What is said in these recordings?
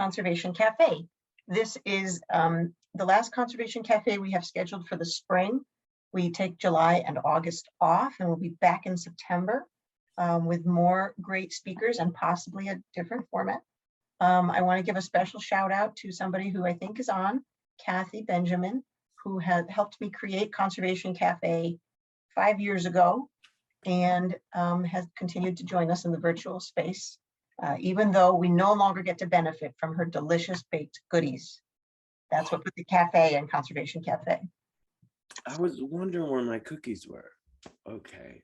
Conservation Cafe. This is the last Conservation Cafe we have scheduled for the spring. We take July and August off, and we'll be back in September with more great speakers and possibly a different format. I want to give a special shout out to somebody who I think is on, Kathy Benjamin, who had helped me create Conservation Cafe 5 years ago and has continued to join us in the virtual space, even though we no longer get to benefit from her delicious baked goodies. That's what put the cafe in Conservation Cafe. I was wondering where my cookies were. Okay.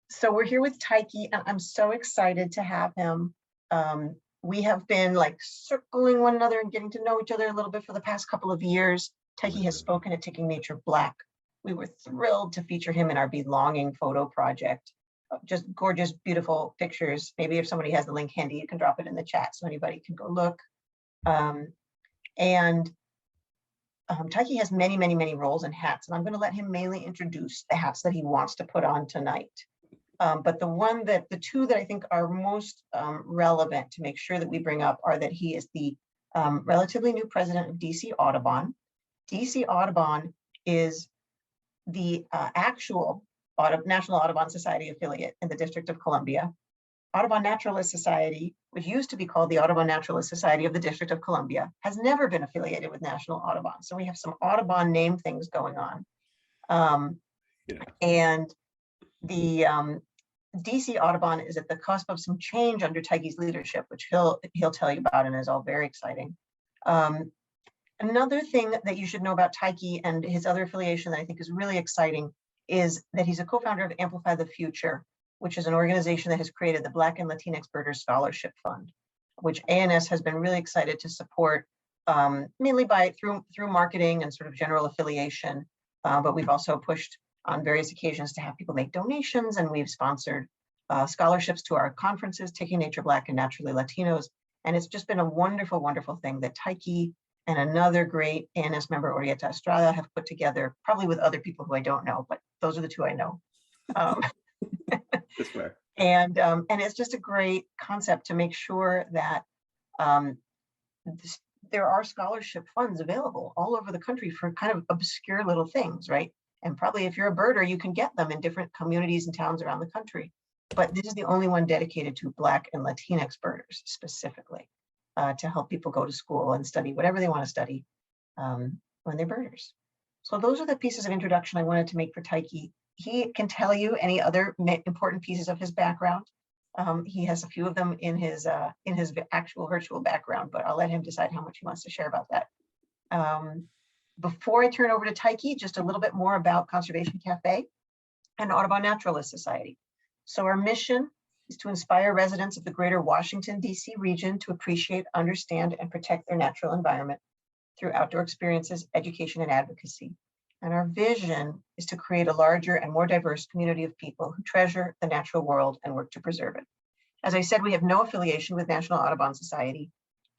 So we're here with Tykee, and I'm so excited to have him. We have been like circling one another and getting to know each other a little bit for the past couple of years. Tykee has spoken at Taking Nature Black. We were thrilled to feature him in our Belonging photo project. Just gorgeous, beautiful pictures. Maybe if somebody has the link handy, you can drop it in the chat so anybody can go look. Tykee has many, many, many roles and hats, and I'm going to let him mainly introduce the hats that he wants to put on tonight. But the two that I think are most relevant to make sure that we bring up are that he is the relatively new president of DC Audubon. DC Audubon is the actual National Audubon Society affiliate in the District of Columbia. Audubon Naturalist Society, which used to be called the Audubon Naturalist Society of the District of Columbia, has never been affiliated with National Audubon. So we have some Audubon name things going on. And the DC Audubon is at the cusp of some change under Tykee's leadership, which he'll tell you about and is all very exciting. Another thing that you should know about Tykee and his other affiliation that I think is really exciting is that he's a co-founder of Amplify the Future, which is an organization that has created the Black and Latinx Birders Scholarship Fund, which ANS has been really excited to support, mainly through marketing and sort of general affiliation. But we've also pushed on various occasions to have people make donations, and we've sponsored scholarships to our conferences, Taking Nature Black and Naturally Latinos. And it's just been a wonderful, wonderful thing that Tykee and another great ANS member, Orietta Estrada, have put together, probably with other people who I don't know, but those are the two I know. That's fair. And it's just a great concept to make sure that there are scholarship funds available all over the country for kind of obscure little things, right? And probably if you're a birder, you can get them in different communities and towns around the country. But this is the only one dedicated to Black and Latinx birders specifically, to help people go to school and study whatever they want to study when they're birders. So those are the pieces of introduction I wanted to make for Tykee. He can tell you any other important pieces of his background. He has a few of them in his actual virtual background, but I'll let him decide how much he wants to share about that. Before I turn over to Tykee, just a little bit more about Conservation Cafe and Audubon Naturalist Society. So our mission is to inspire residents of the greater Washington, D.C. region to appreciate, understand, and protect their natural environment through outdoor experiences, education, and advocacy. And our vision is to create a larger and more diverse community of people who treasure the natural world and work to preserve it. As I said, we have no affiliation with National Audubon Society.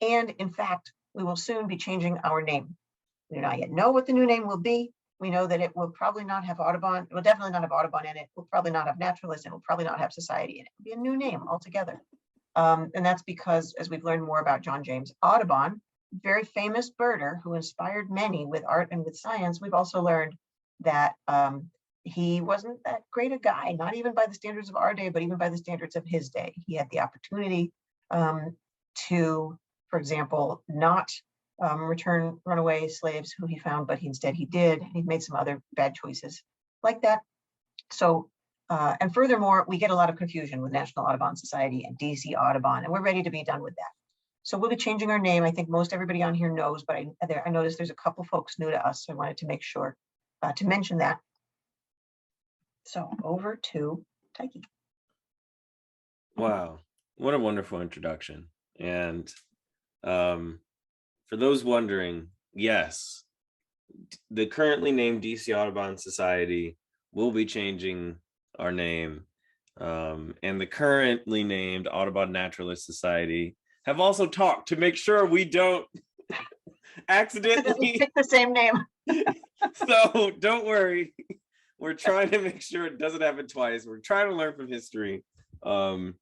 And in fact, we will soon be changing our name. We do not yet know what the new name will be. We know that it will probably not have Audubon. It will definitely not have Audubon in it. It will probably not have Naturalist, and it will probably not have Society in it. It will be a new name altogether. And that's because, as we've learned more about John James Audubon, very famous birder who inspired many with art and with science, we've also learned that he wasn't that great a guy, not even by the standards of our day, but even by the standards of his day. He had the opportunity to, for example, not return runaway slaves who he found, but instead he did. He made some other bad choices like that. So, and furthermore, we get a lot of confusion with National Audubon Society and DC Audubon, and we're ready to be done with that. So we'll be changing our name. I think most everybody on here knows, but I noticed there's a couple folks new to us, so I wanted to make sure to mention that. So over to Tykee. Wow, what a wonderful introduction. And for those wondering, yes, the currently named DC Audubon Society will be changing our name. And the currently named Audubon Naturalist Society have also talked to make sure we don't accidentally pick the same name. So don't worry. We're trying to make sure it doesn't happen twice. We're trying to learn from history. And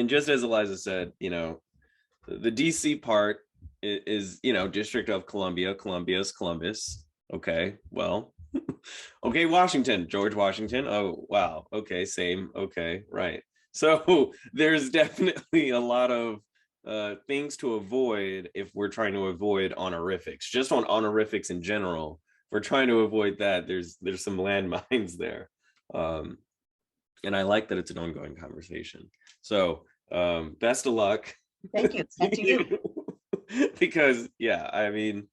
just as Eliza said, you know, the DC part is, you know, District of Columbia. Columbia's Columbus. Okay, well, okay, Washington, George Washington. Oh, wow. Okay, same. Okay, right. So there's definitely a lot of things to avoid if we're trying to avoid honorifics. Just on honorifics in general, if we're trying to avoid that, there's some landmines there. And I like that it's an ongoing conversation. So best of luck. Thank you. Same to you. Because yeah, I mean,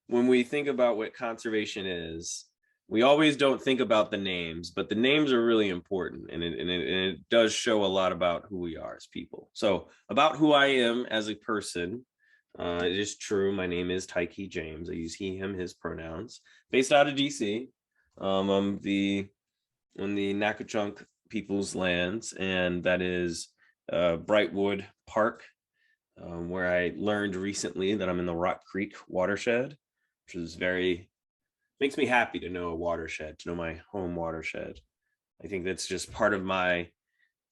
when we think about what conservation is, we always don't think about the names, but the names are really important, and it does show a lot about who we are as people. So about who I am as a person, it is true. My name is Tykee James. I use he, him, his pronouns. Based out of DC. I'm on the Nacogchunk people's lands, and that is Brightwood Park, where I learned recently that I'm in the Rock Creek watershed, which is makes me happy to know a watershed, to know my home watershed. I think that's just part of my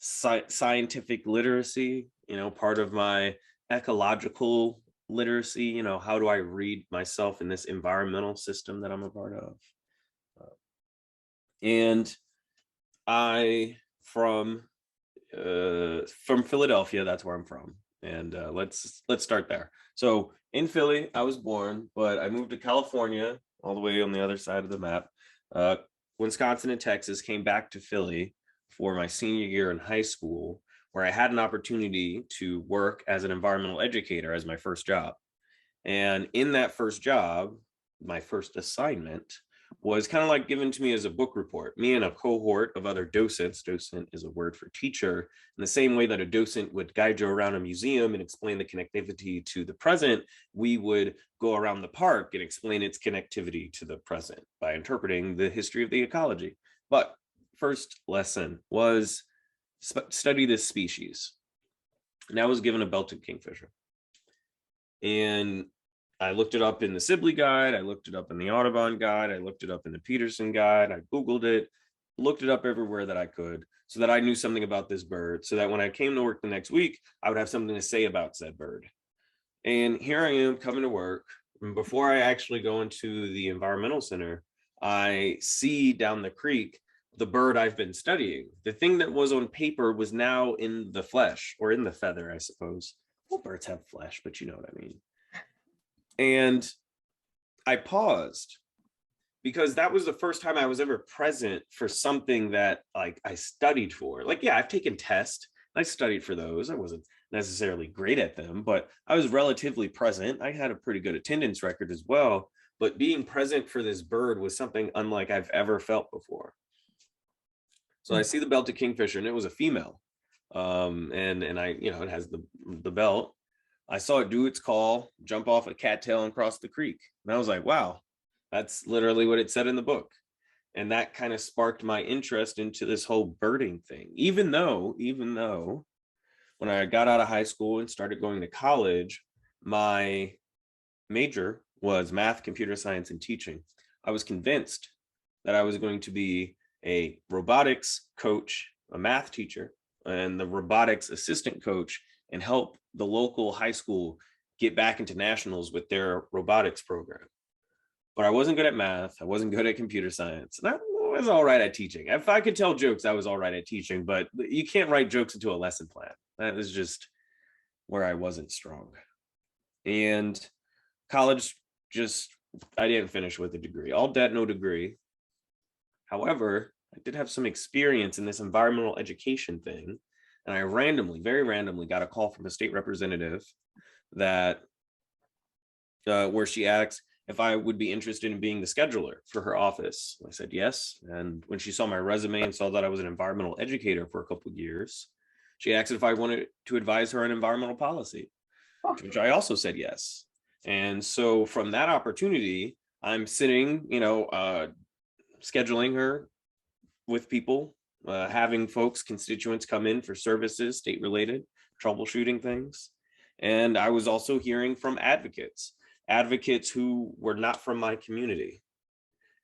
scientific literacy, you know, part of my ecological literacy. You know, how do I read myself in this environmental system that I'm a part of? And I from Philadelphia. That's where I'm from, and let's start there. So in Philly, I was born, but I moved to California, all the way on the other side of the map. Wisconsin and Texas, came back to Philly for my senior year in high school, where I had an opportunity to work as an environmental educator as my first job. And in that first job, my first assignment was kind of like given to me as a book report. Me and a cohort of other docents, docent is a word for teacher, in the same way that a docent would guide you around a museum and explain the connectivity to the present, we would go around the park and explain its connectivity to the present by interpreting the history of the ecology. But first lesson was study this species. And I was given a belted kingfisher. And I looked it up in the Sibley guide. I looked it up in the Audubon guide. I looked it up in the Peterson guide. I Googled it, looked it up everywhere that I could, so that I knew something about this bird, so that when I came to work the next week, I would have something to say about said bird. And here I am coming to work. And before I actually go into the environmental center, I see down the creek the bird I've been studying. The thing that was on paper was now in the flesh, or in the feather, I suppose. Well, birds have flesh, but you know what I mean. And I paused, because that was the first time I was ever present for something that like I studied for. Like, yeah, I've taken tests. I studied for those. I wasn't necessarily great at them, but I was relatively present. I had a pretty good attendance record as well. But being present for this bird was something unlike I've ever felt before. So I see the belted kingfisher, and it was a female. And I, you know, it has the belt. I saw it do its call, jump off a cattail and cross the creek. And I was like, wow, that's literally what it said in the book. And that kind of sparked my interest into this whole birding thing. Even though when I got out of high school and started going to college, my major was math, computer science, and teaching. I was convinced that I was going to be a robotics coach, a math teacher, and the robotics assistant coach, and help the local high school get back into nationals with their robotics program. But I wasn't good at math. I wasn't good at computer science. And I was all right at teaching. If I could tell jokes, I was all right at teaching, but you can't write jokes into a lesson plan. That is just where I wasn't strong. And college, I didn't finish with a degree. All debt, no degree. However, I did have some experience in this environmental education thing. And I very randomly got a call from a state representative that where she asked if I would be interested in being the scheduler for her office. I said yes. And when she saw my resume and saw that I was an environmental educator for a couple of years, she asked if I wanted to advise her on environmental policy, which I also said yes. And so from that opportunity, I'm sitting, scheduling her with people, having constituents come in for services, state related, troubleshooting things. And I was also hearing from advocates who were not from my community,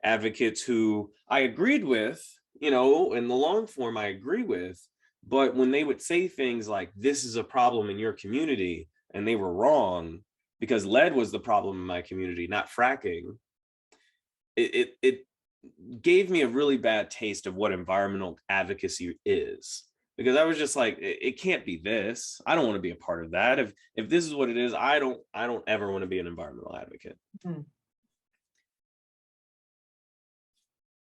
advocates who I agreed with, in the long form, I agree with. But when they would say things like, this is a problem in your community, and they were wrong because lead was the problem in my community, not fracking, it gave me a really bad taste of what environmental advocacy is. Because I was just like, it can't be this. I don't want to be a part of that. If this is what it is, I don't ever want to be an environmental advocate. Mm.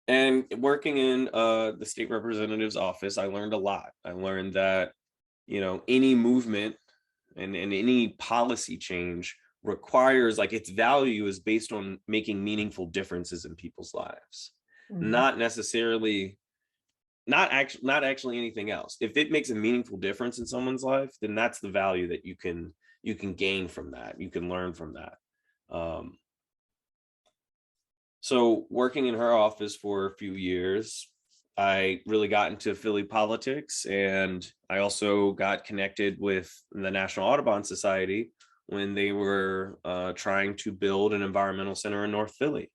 And working in the state representative's office, I learned a lot. I learned that, you know, any movement and any policy change requires, like, its value is based on making meaningful differences in people's lives, not necessarily, not actually anything else. If it makes a meaningful difference in someone's life, then that's the value that you can gain from that. You can learn from that. So working in her office for a few years, I really got into Philly politics, and I also got connected with the National Audubon Society when they were trying to build an environmental center in North Philly.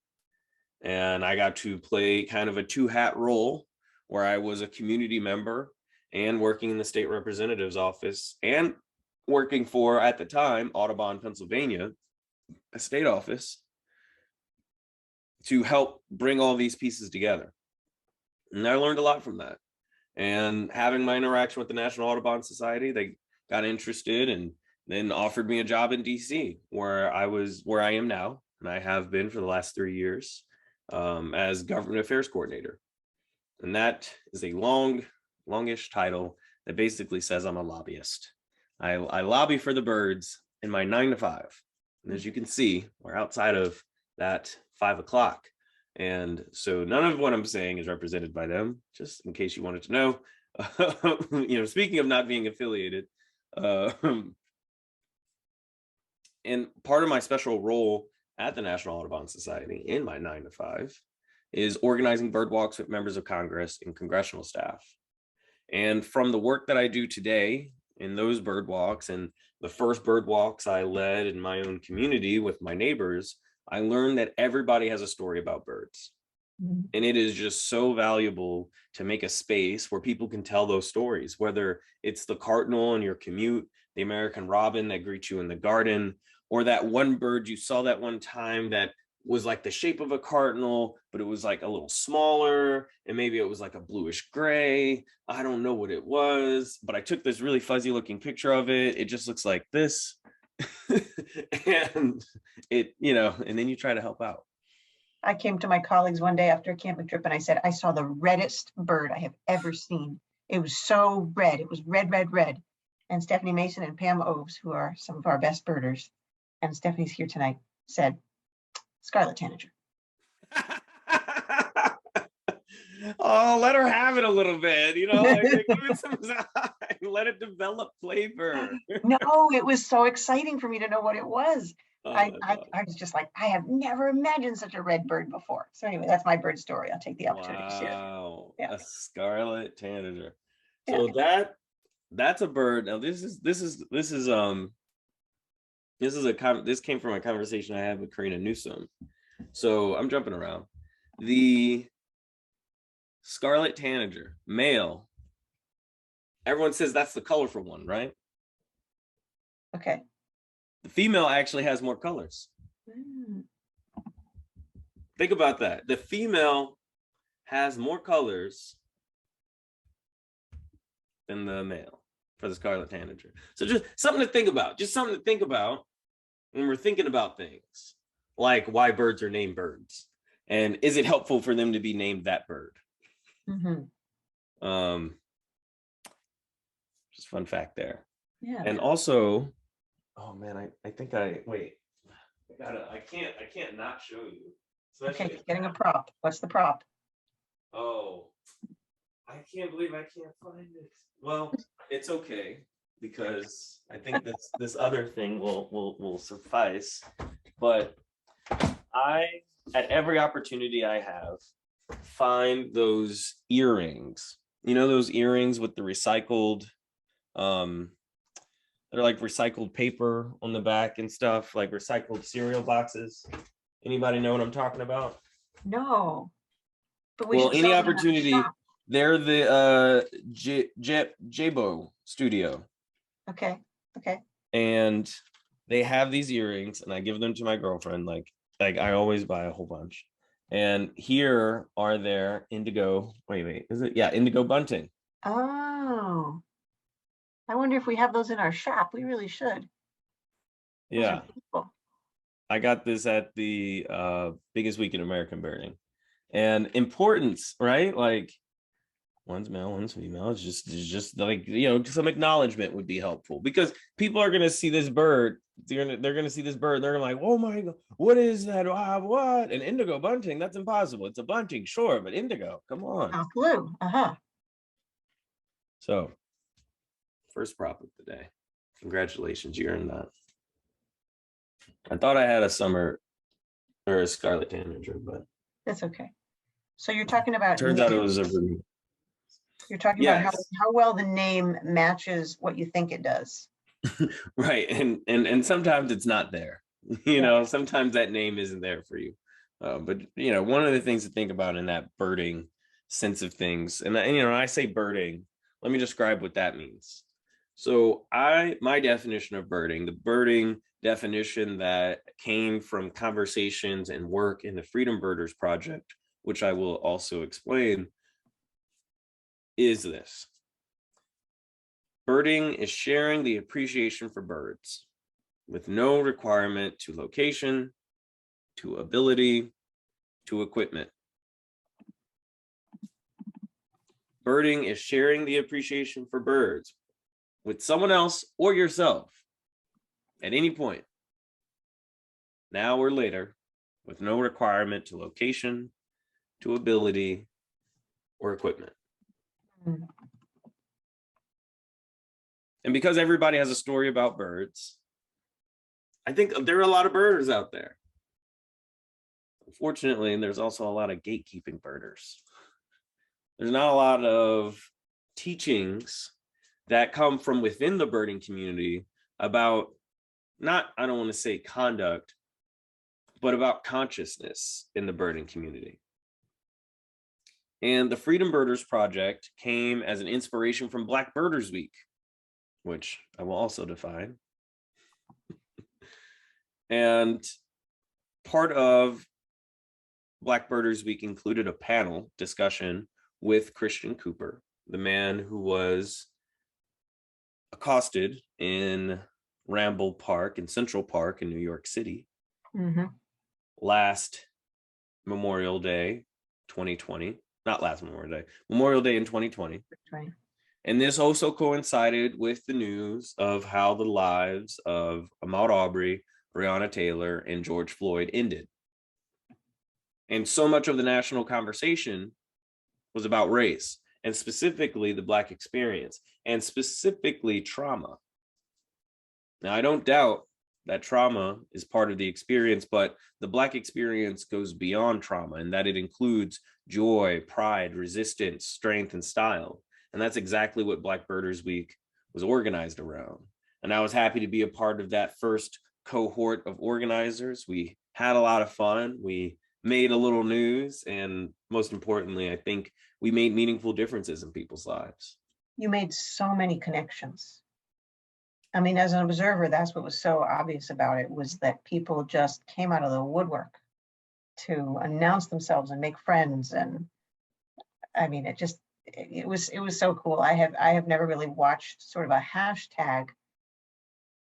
And I got to play kind of a two-hat role where I was a community member and working in the state representative's office and working for, at the time, Audubon, Pennsylvania, a state office, to help bring all these pieces together. And I learned a lot from that. And having my interaction with the National Audubon Society, they got interested and then offered me a job in DC, where I am now, and I have been for the last 3 years, as government affairs coordinator. And that is a longish title that basically says I'm a lobbyist. I lobby for the birds in my 9 to 5. And as you can see, we're outside of that 5 o'clock. And so none of what I'm saying is represented by them, just in case you wanted to know. You know, speaking of not being affiliated, and part of my special role at the National Audubon Society in my 9 to 5 is organizing bird walks with members of Congress and congressional staff. And from the work that I do today in those bird walks and the first bird walks I led in my own community with my neighbors, I learned that everybody has a story about birds. And it is just so valuable to make a space where people can tell those stories, whether it's the cardinal in your commute, the American robin that greets you in the garden, or that one bird you saw that one time that was like the shape of a cardinal, but it was like a little smaller, and maybe it was like a bluish gray. I don't know what it was, but I took this really fuzzy looking picture of it. It just looks like this. And it, you know, and then you try to help out. I came to my colleagues one day after a camping trip and I said, I saw the reddest bird I have ever seen. It was so red. It was red, red, red. And Stephanie Mason and Pam Oves, who are some of our best birders, and Stephanie's here tonight, said, scarlet tanager. Oh, let her have it a little bit, you know, like, give it some time, let it develop flavor. No, it was so exciting for me to know what it was. Oh, I was just like, I have never imagined such a red bird before. So anyway, that's my bird story. I'll take the opportunity to share. Wow, Yeah. a scarlet tanager. Yeah. So that's a bird. Now this came from a conversation I had with Karina Newsom. So I'm jumping around. The scarlet tanager, male. Everyone says that's the colorful one, right? Okay. The female actually has more colors. Think about that. The female has more colors than the male for the scarlet tanager. So just something to think about. Just something to think about when we're thinking about things like why birds are named birds, and is it helpful for them to be named that bird? Just fun fact there. Yeah. And also, oh man, I think I can't not show you. Okay, getting a prop. What's the prop? Oh, I can't believe I can't find it. Well, it's okay, because I think this other thing will suffice. But I, at every opportunity I have, find those earrings. You know, those earrings with the recycled, they're like recycled paper on the back and stuff, like recycled cereal boxes. Anybody know what I'm talking about? No. But Well, any opportunity, they're the Jabo studio. Okay. and they have these earrings, and I give them to my girlfriend. Like I always buy a whole bunch. And here are their indigo. Wait, is it? Yeah, indigo bunting. Oh, I wonder if we have those in our shop. We really should. Those Yeah, are beautiful. I got this at the biggest week in American birding. And importance, right? Like one's male, one's female. It's just like, some acknowledgement would be helpful, because people are gonna see this bird. They're gonna see this bird. And they're gonna like, oh my god, what is that? What? An indigo bunting? That's impossible. It's a bunting, sure, but indigo, come on. Blue. So, first prop of the day. Congratulations, you earned that. I thought I had a summer or a scarlet tanager, but That's okay. So you're talking about turns out it was a You're talking about how well the name matches what you think it does. right. And sometimes it's not there. Sometimes that name isn't there for you. But one of the things to think about in that birding sense of things, and I say birding, let me describe what that means. So my definition of birding, the birding definition that came from conversations and work in the Freedom Birders Project, which I will also explain, is this. Birding is sharing the appreciation for birds with no requirement to location, to ability, to equipment. Birding is sharing the appreciation for birds with someone else or yourself at any point, now or later, with no requirement to location, to ability, or equipment. Mm. And because everybody has a story about birds, I think there are a lot of birders out there. Unfortunately, there's also a lot of gatekeeping birders. There's not a lot of teachings that come from within the birding community about I don't want to say conduct, but about consciousness in the birding community. And the Freedom Birders Project came as an inspiration from Black Birders Week, which I will also define. And part of Black Birders Week included a panel discussion with Christian Cooper, the man who was accosted in Ramble Park in Central Park in New York City last Memorial Day 2020. Not last Memorial Day, Memorial Day in 2020. Right. And this also coincided with the news of how the lives of Ahmaud Arbery, Breonna Taylor, and George Floyd ended. And so much of the national conversation was about race, and specifically the Black experience, and specifically trauma. Now, I don't doubt that trauma is part of the experience, but the Black experience goes beyond trauma, and that it includes joy, pride, resistance, strength, and style. And that's exactly what Black Birders Week was organized around. And I was happy to be a part of that first cohort of organizers. We had a lot of fun. We made a little news. And most importantly, I think we made meaningful differences in people's lives. You made so many connections. I mean, as an observer, that's what was so obvious about it, was that people just came out of the woodwork to announce themselves and make friends. And I mean, it was so cool. I have never really watched sort of a hashtag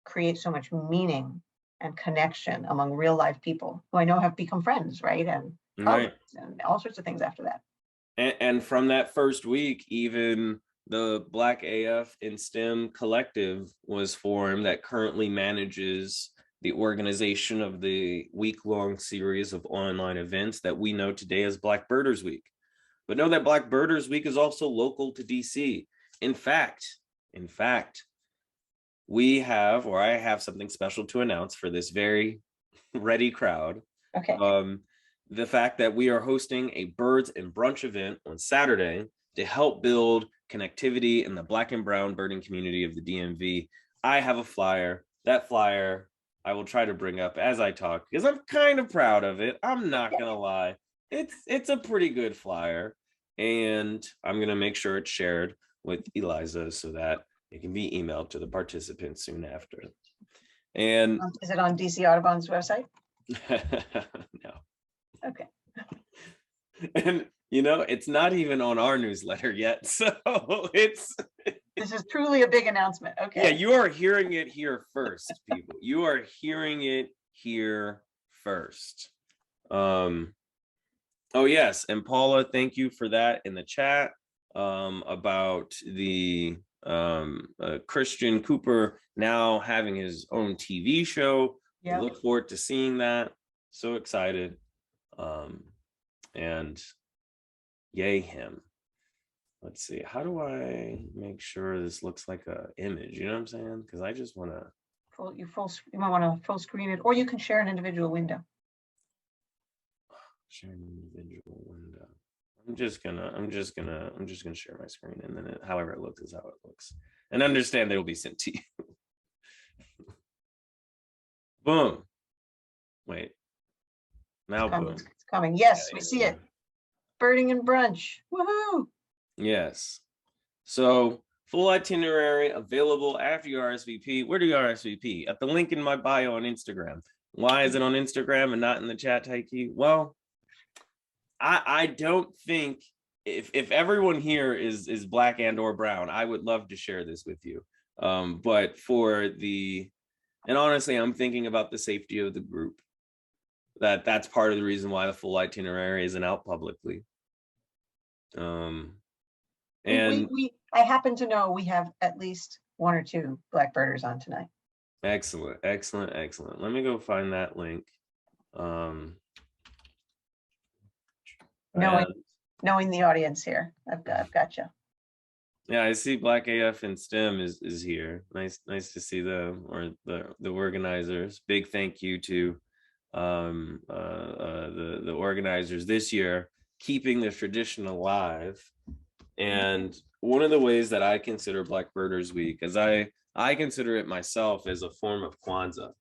create so much meaning and connection among real life people who I know have become friends, right? And right. And all sorts of things after that. And from that first week, even the Black AF in STEM collective was formed that currently manages the organization of the week-long series of online events that we know today as Black Birders Week. But know that Black Birders Week is also local to DC. In fact, I have something special to announce for this very ready crowd. Okay. The fact that we are hosting a Birds and Brunch event on Saturday to help build connectivity in the Black and brown birding community of the DMV. I have a flyer. That flyer I will try to bring up as I talk, because I'm kind of proud of it. I'm not gonna lie. It's a pretty good flyer, and I'm gonna make sure it's shared with Eliza so that it can be emailed to the participants soon after. And Is it on DC Audubon's website? no. Okay. And it's not even on our newsletter yet. So this is truly a big announcement. Okay. Yeah, you are hearing it here first, people. You are hearing it here first. Oh yes, and Paula, thank you for that in the chat about the Christian Cooper now having his own TV show. Yeah. I look forward to seeing that. So excited. And yay him. Let's see, how do I make sure this looks like a image? You know what I'm saying? Because I just want to you might want to full screen it, or you can share an individual window. Share an individual window. I'm just gonna share my screen, and then however it looks is how it looks. And understand they will be sent to you. Boom. Wait. Now boom. It's coming. Yes, Yeah, we see it. Birding and brunch. Woohoo! Yes. So full itinerary available after you RSVP. Where do you RSVP? At the link in my bio on Instagram. Why is it on Instagram and not in the chat, Tykee? Well, I don't think if everyone here is Black and or brown, I would love to share this with you. But and honestly, I'm thinking about the safety of the group. That's part of the reason why the full itinerary isn't out publicly. And I happen to know we have at least 1 or 2 Blackbirders on tonight. Excellent. Let me go find that link. Knowing the audience here, I've got you. Yeah, I see Black AF and STEM is here. Nice to see them, or the organizers. Big thank you to the organizers this year, keeping the tradition alive. And one of the ways that I consider Blackbirders Week, as I consider it myself as a form of Kwanzaa,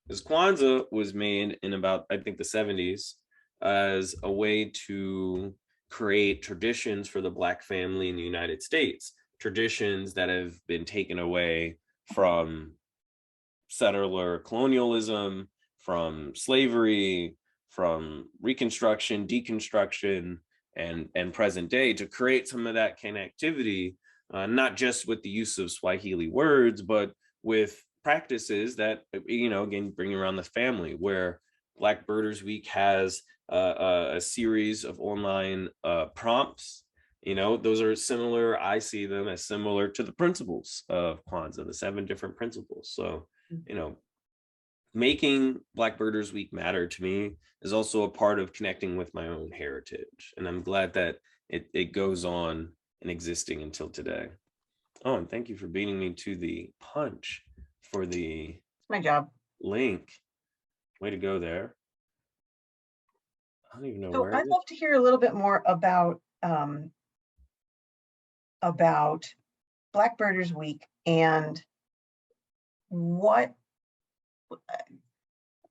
because Kwanzaa was made in about, I think, the 70s as a way to create traditions for the Black family in the United States, traditions that have been taken away from settler colonialism, from slavery, from Reconstruction, deconstruction, and present day, to create some of that connectivity, not just with the use of Swahili words, but with practices that, again, bring around the family, where Blackbirders Week has a series of online prompts. Those are similar. I see them as similar to the principles of Kwanzaa, the 7 different principles. So, making Blackbirders Week matter to me is also a part of connecting with my own heritage. And I'm glad that it goes on and existing until today. Oh, and thank you for beating me to the punch for the my job link. Way to go there. I don't even know where. I'd love to hear a little bit more about Blackbirders Week and what.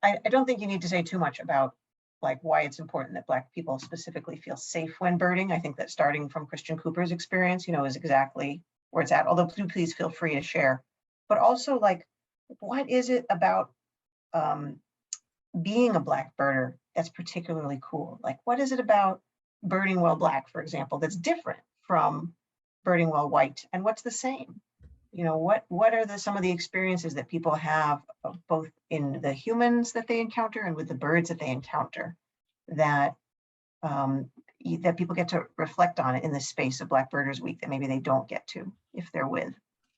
I don't think you need to say too much about why it's important that Black people specifically feel safe when birding. I think that starting from Christian Cooper's experience, is exactly where it's at. Although please feel free to share. But also, what is it about being a Black birder that's particularly cool? What is it about birding while Black, for example, that's different from birding while white? And what's the same? What are some of the experiences that people have, both in the humans that they encounter and with the birds that they encounter, that that people get to reflect on in the space of Blackbirders Week that maybe they don't get to if they're with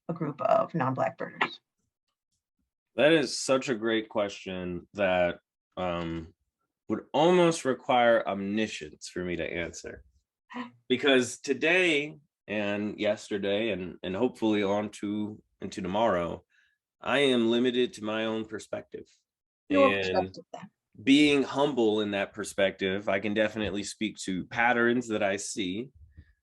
a group of non-Black birders? That is such a great question that would almost require omniscience for me to answer. Because today and yesterday and hopefully into tomorrow, I am limited to my own perspective. And being humble in that perspective, I can definitely speak to patterns that I see,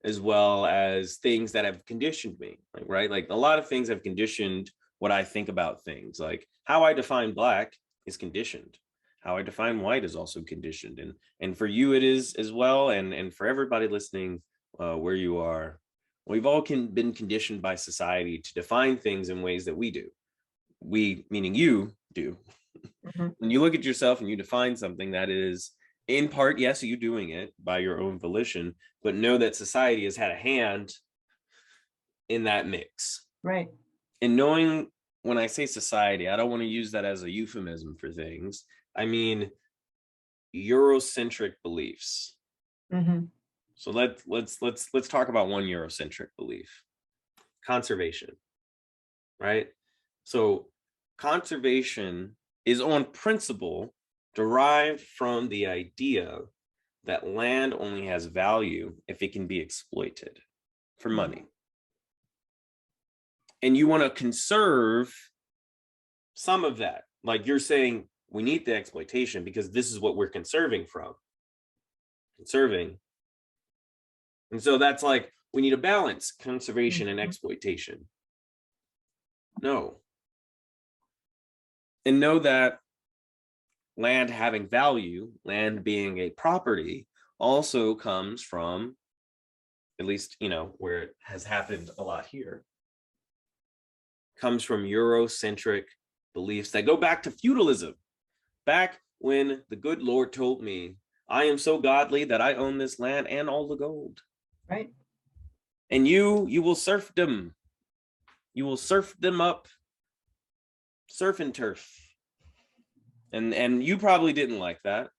as well as things that have conditioned me, right? A lot of things have conditioned what I think about things. How I define Black is conditioned. How I define white is also conditioned. And for you, it is as well. And for everybody listening, where you are, we've all been conditioned by society to define things in ways that we do. we, meaning you, do. Mhm. When you look at yourself and you define something that is in part, yes, you doing it by your own volition, but know that society has had a hand in that mix. Right. And knowing, when I say society, I don't want to use that as a euphemism for things. I mean Eurocentric beliefs. Mhm. So let's talk about one Eurocentric belief: conservation, right? So conservation is on principle derived from the idea that land only has value if it can be exploited for money. And you want to conserve some of that. Like you're saying, we need the exploitation because this is what we're conserving from. Conserving. And so that's like, we need a balance, conservation and exploitation. No. And know that land having value, land being a property, also comes from, at least, where it has happened a lot here, comes from Eurocentric beliefs that go back to feudalism. Back when the good Lord told me, I am so godly that I own this land and all the gold. Right. And you will serf them. You will serf them up, surf and turf. And you probably didn't like that,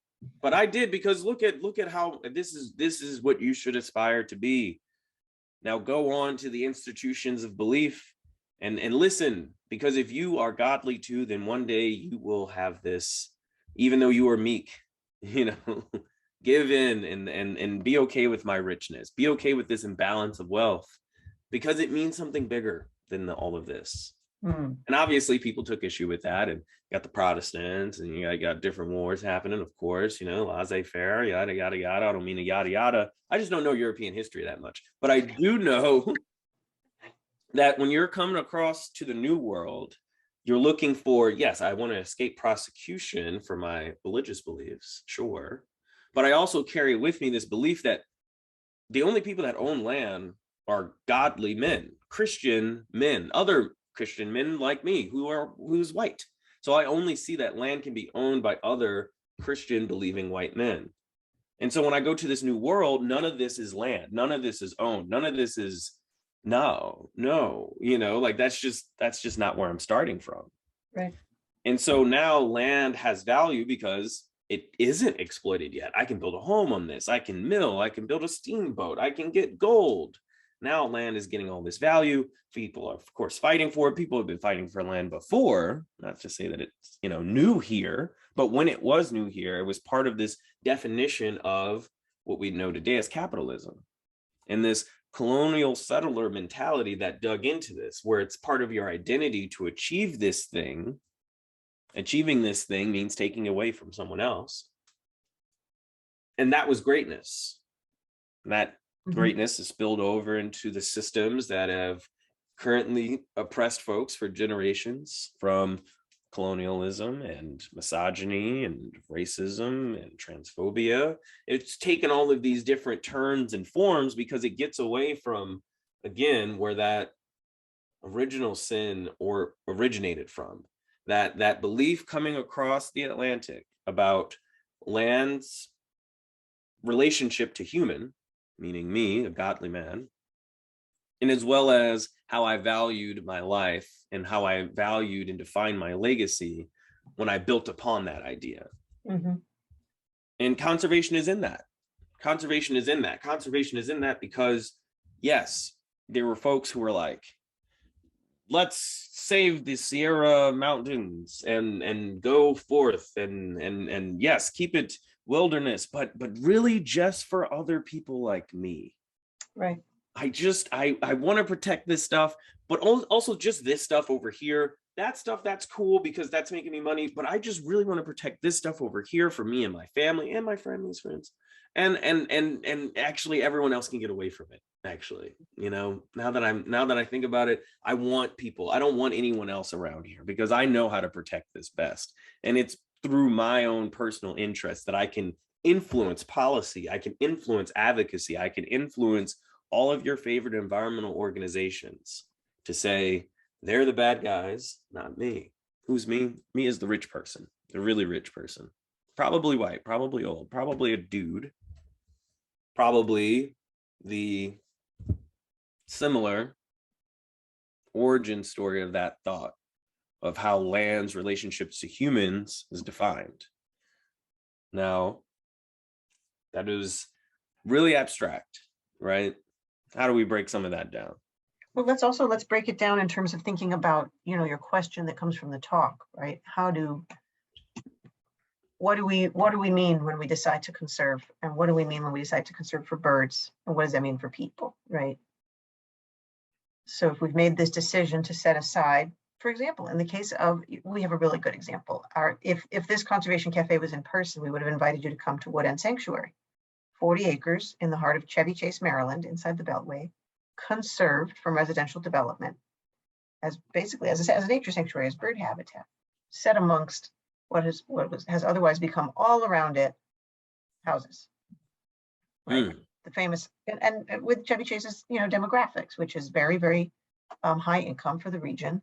but I did, because look at how this is what you should aspire to be. Now go on to the institutions of belief and listen, because if you are godly too, then one day you will have this, even though you are meek, give in and be okay with my richness, be okay with this imbalance of wealth, because it means something bigger than all of this. Mm. And obviously people took issue with that, and got the Protestants, and you got different wars happening, of course, laissez-faire, yada, yada, yada. I don't mean a yada, yada. I just don't know European history that much. But I do know that when you're coming across to the New World, you're looking for, yes, I want to escape prosecution for my religious beliefs, sure. But I also carry with me this belief that the only people that own land are godly men, Christian men, other Christian men like me who's white. So I only see that land can be owned by other Christian believing white men. And so when I go to this new world, none of this is land, none of this is owned, none of this is no, like that's just not where I'm starting from. Right. And so now land has value because it isn't exploited yet. I can build a home on this, I can mill, I can build a steamboat, I can get gold. Now land is getting all this value. People are, of course, fighting for it. People have been fighting for land before, not to say that it's, new here, but when it was new here, it was part of this definition of what we know today as capitalism. And this colonial settler mentality that dug into this, where it's part of your identity to achieve this thing. Achieving this thing means taking away from someone else. And that was greatness. That greatness is spilled over into the systems that have currently oppressed folks for generations, from colonialism and misogyny and racism and transphobia. It's taken all of these different turns and forms because it gets away from, again, where that original sin or originated from. That belief coming across the Atlantic about land's relationship to human, meaning me, a godly man, and as well as how I valued my life and how I valued and defined my legacy when I built upon that idea. And conservation is in that. Conservation is in that because, yes, there were folks who were like, let's save the Sierra Mountains and go forth and yes, keep it wilderness, but really just for other people like me. Right. I want to protect this stuff, but also just this stuff over here. That stuff, that's cool because that's making me money, but I just really want to protect this stuff over here for me and my family and my family's friends. And actually everyone else can get away from it. Actually, now that I think about it, I don't want anyone else around here because I know how to protect this best. And it's through my own personal interests that I can influence policy, I can influence advocacy, I can influence all of your favorite environmental organizations to say, They're the bad guys, not me. Who's me? Me is the rich person, the really rich person. Probably white, probably old, probably a dude, probably the similar origin story of that thought of how land's relationships to humans is defined. Now, that is really abstract, right? How do we break some of that down? Well, let's break it down in terms of thinking about, your question that comes from the talk, right? What do we mean when we decide to conserve? And what do we mean when we decide to conserve for birds? And what does that mean for people, right? So if we've made this decision to set aside, for example, in the case of, we have a really good example. If this conservation cafe was in person, we would have invited you to come to Wood End Sanctuary, 40 acres in the heart of Chevy Chase, Maryland, inside the Beltway, conserved from residential development as basically as a nature sanctuary, as bird habitat, set amongst what has otherwise become all around it houses, right? The famous and with Chevy Chase's demographics, which is very, very high income for the region,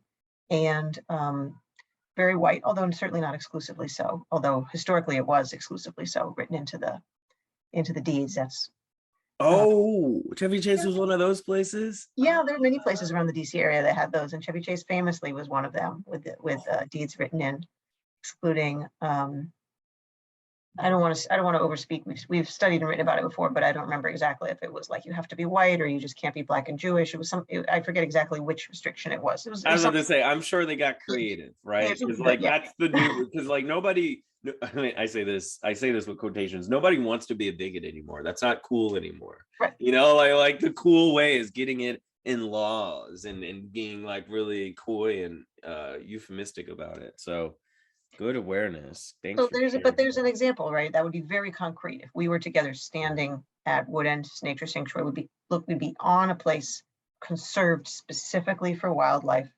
and very white, although certainly not exclusively so. Although historically it was exclusively so, written into the deeds. That's Chevy Chase was one of those places. Yeah, there are many places around the DC area that had those, and Chevy Chase famously was one of them, with deeds written in, excluding. I don't want to overspeak. We've studied and written about it before, but I don't remember exactly if it was like you have to be white or you just can't be Black and Jewish. It was I forget exactly which restriction it was. I was going to say, I'm sure they got creative, right? Because that's the new. Because nobody. I mean, I say this with quotations. Nobody wants to be a bigot anymore. That's not cool anymore. Right. Like the cool way is getting it in laws and being like really coy and euphemistic about it. So good awareness. Thanks. So there's an example, right? That would be very concrete. If we were together standing at Wood End Nature Sanctuary, we'd be on a place conserved specifically for wildlife,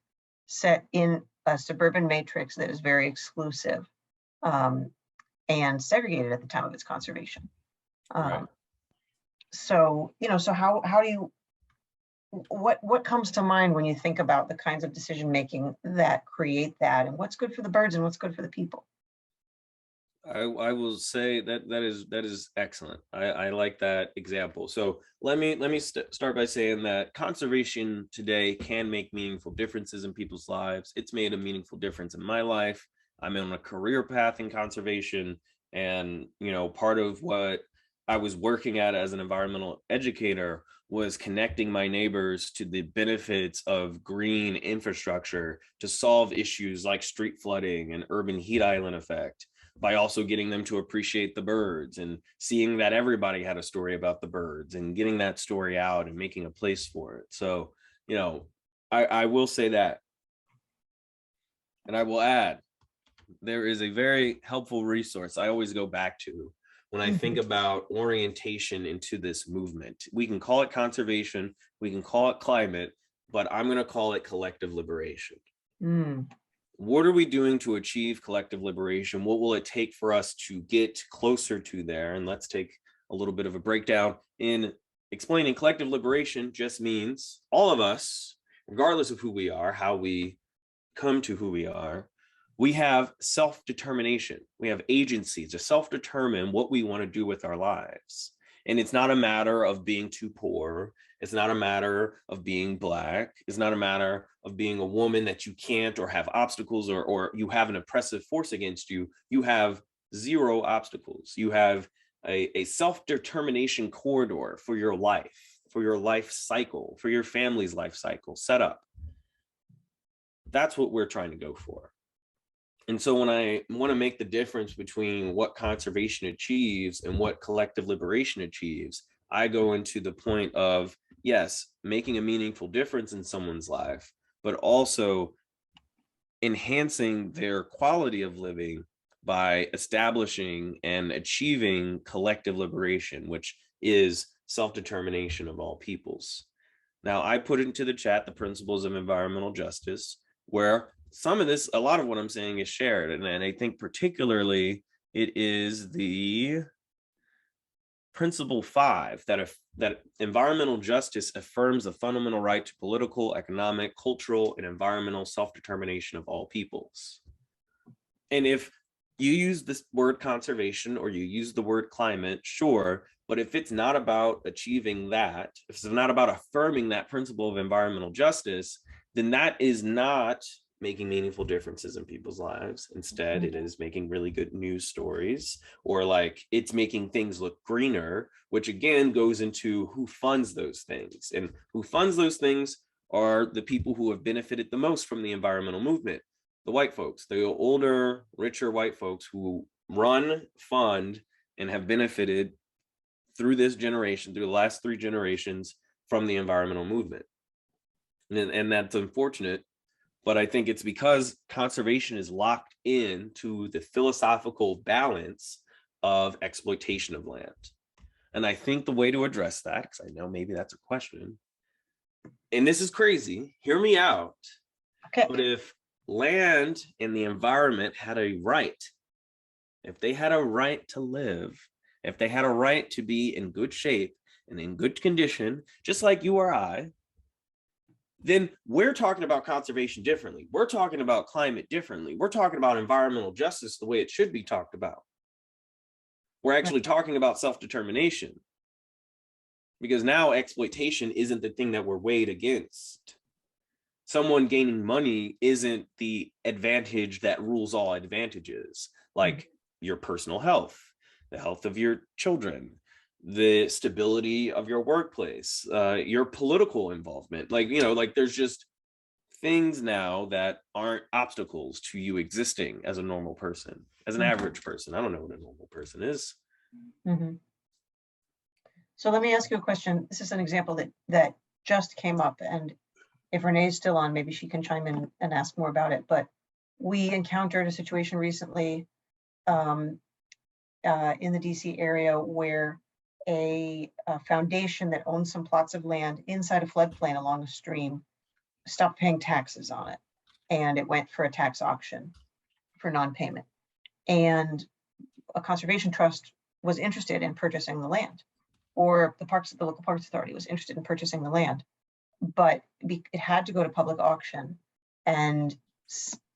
set in a suburban matrix that is very exclusive. And segregated at the time of its conservation. Right. So how do you, what comes to mind when you think about the kinds of decision making that create that, and what's good for the birds and what's good for the people? I will say that is excellent. I like that example. So let me start by saying that conservation today can make meaningful differences in people's lives. It's made a meaningful difference in my life. I'm on a career path in conservation, and part of what I was working at as an environmental educator was connecting my neighbors to the benefits of green infrastructure to solve issues like street flooding and urban heat island effect, by also getting them to appreciate the birds and seeing that everybody had a story about the birds and getting that story out and making a place for it. So I will say that, and I will add, there is a very helpful resource I always go back to when I think about orientation into this movement. We can call it conservation, we can call it climate, but I'm going to call it collective liberation. What are we doing to achieve collective liberation? What will it take for us to get closer to there? And let's take a little bit of a breakdown in explaining collective liberation. Just means all of us, regardless of who we are, how we come to who we are, we have self-determination. We have agency to self-determine what we want to do with our lives. And it's not a matter of being too poor. It's not a matter of being Black. It's not a matter of being a woman that you can't, or have obstacles, or you have an oppressive force against you. You have zero obstacles. You have a self-determination corridor for your life cycle, for your family's life cycle set up. That's what we're trying to go for. And so when I want to make the difference between what conservation achieves and what collective liberation achieves, I go into the point of, yes, making a meaningful difference in someone's life, but also enhancing their quality of living by establishing and achieving collective liberation, which is self-determination of all peoples. Now, I put into the chat the principles of environmental justice, where some of this, a lot of what I'm saying is shared. And I think particularly it is the principle 5, that environmental justice affirms the fundamental right to political, economic, cultural, and environmental self-determination of all peoples. And if you use this word conservation or you use the word climate, sure, but if it's not about achieving that, if it's not about affirming that principle of environmental justice, then that is not making meaningful differences in people's lives. Instead, it is making really good news stories, or like it's making things look greener, which again goes into who funds those things. And who funds those things are the people who have benefited the most from the environmental movement. The white folks, the older, richer white folks who run, fund, and have benefited through this generation, through the last 3 generations from the environmental movement. And that's unfortunate, but I think it's because conservation is locked into the philosophical balance of exploitation of land. And I think the way to address that, because I know maybe that's a question, and this is crazy, hear me out. Okay. But if land and the environment had a right, if they had a right to live, if they had a right to be in good shape and in good condition, just like you or I, then we're talking about conservation differently. We're talking about climate differently. We're talking about environmental justice the way it should be talked about. We're actually talking about self-determination, because now exploitation isn't the thing that we're weighed against. Someone gaining money isn't the advantage that rules all advantages, like your personal health, the health of your children, the stability of your workplace, your political involvement. Like, you know, like there's just things now that aren't obstacles to you existing as a normal person, as an average person. I don't know what a normal person is. So let me ask you a question. This is an example that just came up, and if Renee's still on, maybe she can chime in and ask more about it. But we encountered a situation recently in the DC area where a foundation that owns some plots of land inside a floodplain along a stream stopped paying taxes on it, and it went for a tax auction for non-payment. And a conservation trust was interested in purchasing the land, or the local parks authority was interested in purchasing the land, but it had to go to public auction, and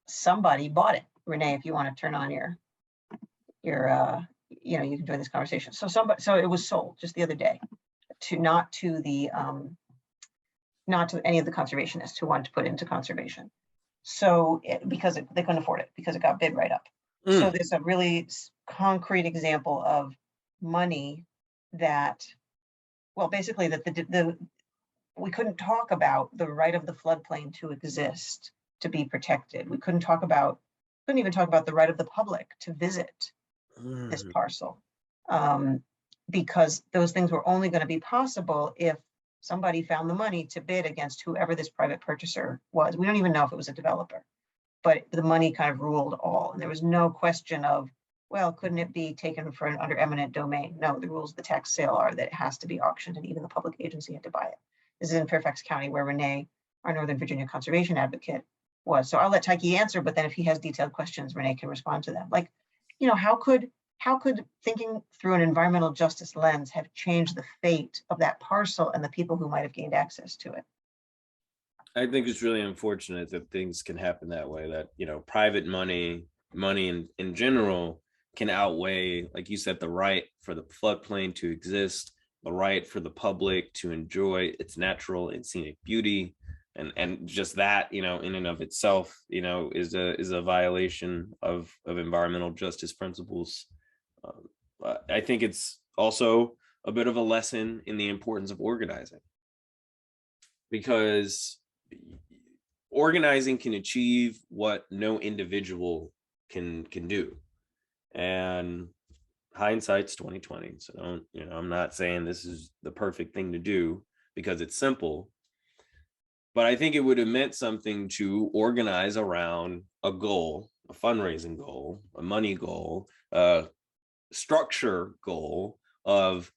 somebody bought it. Renee, if you want to turn on your you know, you can join this conversation. So it was sold just the other day not to any of the conservationists who wanted to put into conservation. So because they couldn't afford it, because it got bid right up. So there's a really concrete example of money that, well, basically that we couldn't talk about the right of the floodplain to exist, to be protected. We couldn't even talk about the right of the public to visit this parcel, because those things were only going to be possible if somebody found the money to bid against whoever this private purchaser was. We don't even know if it was a developer, but the money kind of ruled all. And there was no question of, well, couldn't it be taken for under eminent domain? No, the rules of the tax sale are that it has to be auctioned, and even the public agency had to buy it. This is in Fairfax County, where Renee, our Northern Virginia conservation advocate, was. So I'll let Tykee answer, but then if he has detailed questions, Renee can respond to them. Like, you know, how could thinking through an environmental justice lens have changed the fate of that parcel and the people who might have gained access to it? I think it's really unfortunate that things can happen that way, that, you know, private money in general can outweigh, like you said, the right for the floodplain to exist, the right for the public to enjoy its natural and scenic beauty. And just that, you know, in and of itself, you know, is a violation of environmental justice principles. I think it's also a bit of a lesson in the importance of organizing, because organizing can achieve what no individual can do. And hindsight's 2020. So don't, you know, I'm not saying this is the perfect thing to do because it's simple, but I think it would have meant something to organize around a goal, a fundraising goal, a money goal, a structure goal of,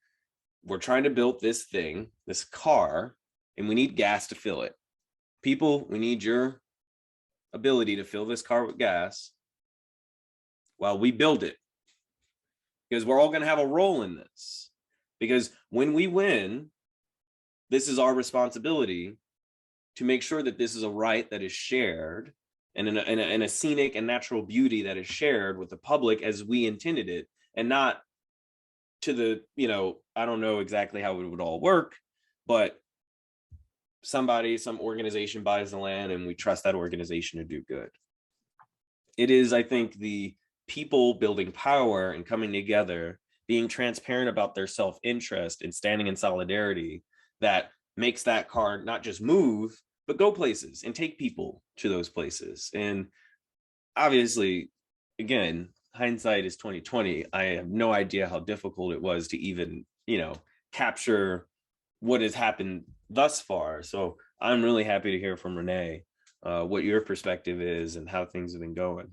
we're trying to build this thing, this car, and we need gas to fill it. People, we need your ability to fill this car with gas while we build it, because we're all going to have a role in this. because when we win, this is our responsibility to make sure that this is a right that is shared and in a scenic and natural beauty that is shared with the public as we intended it, and not to the, I don't know exactly how it would all work, but some organization buys the land and we trust that organization to do good. It is, I think, the people building power and coming together, being transparent about their self-interest and standing in solidarity, that makes that car not just move, but go places and take people to those places. And obviously, again, hindsight is 2020. I have no idea how difficult it was to even, capture what has happened thus far. So I'm really happy to hear from Renee what your perspective is and how things have been going.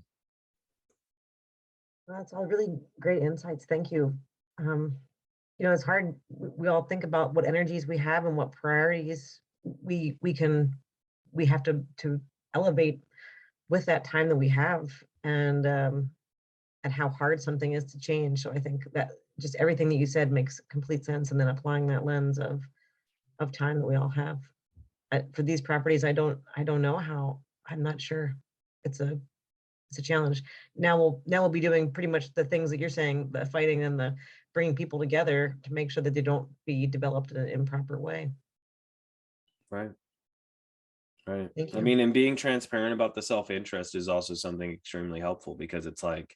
That's all really great insights. Thank you. It's hard. We all think about what energies we have and what priorities we have to elevate with that time that we have, and how hard something is to change. So I think that just everything that you said makes complete sense, and then applying that lens of time that we all have. For these properties, I don't know how. I'm not sure. It's a challenge. Now we'll be doing pretty much the things that you're saying, the fighting and the bringing people together to make sure that they don't be developed in an improper way. Right. Thank you. I mean, and being transparent about the self-interest is also something extremely helpful, because it's like,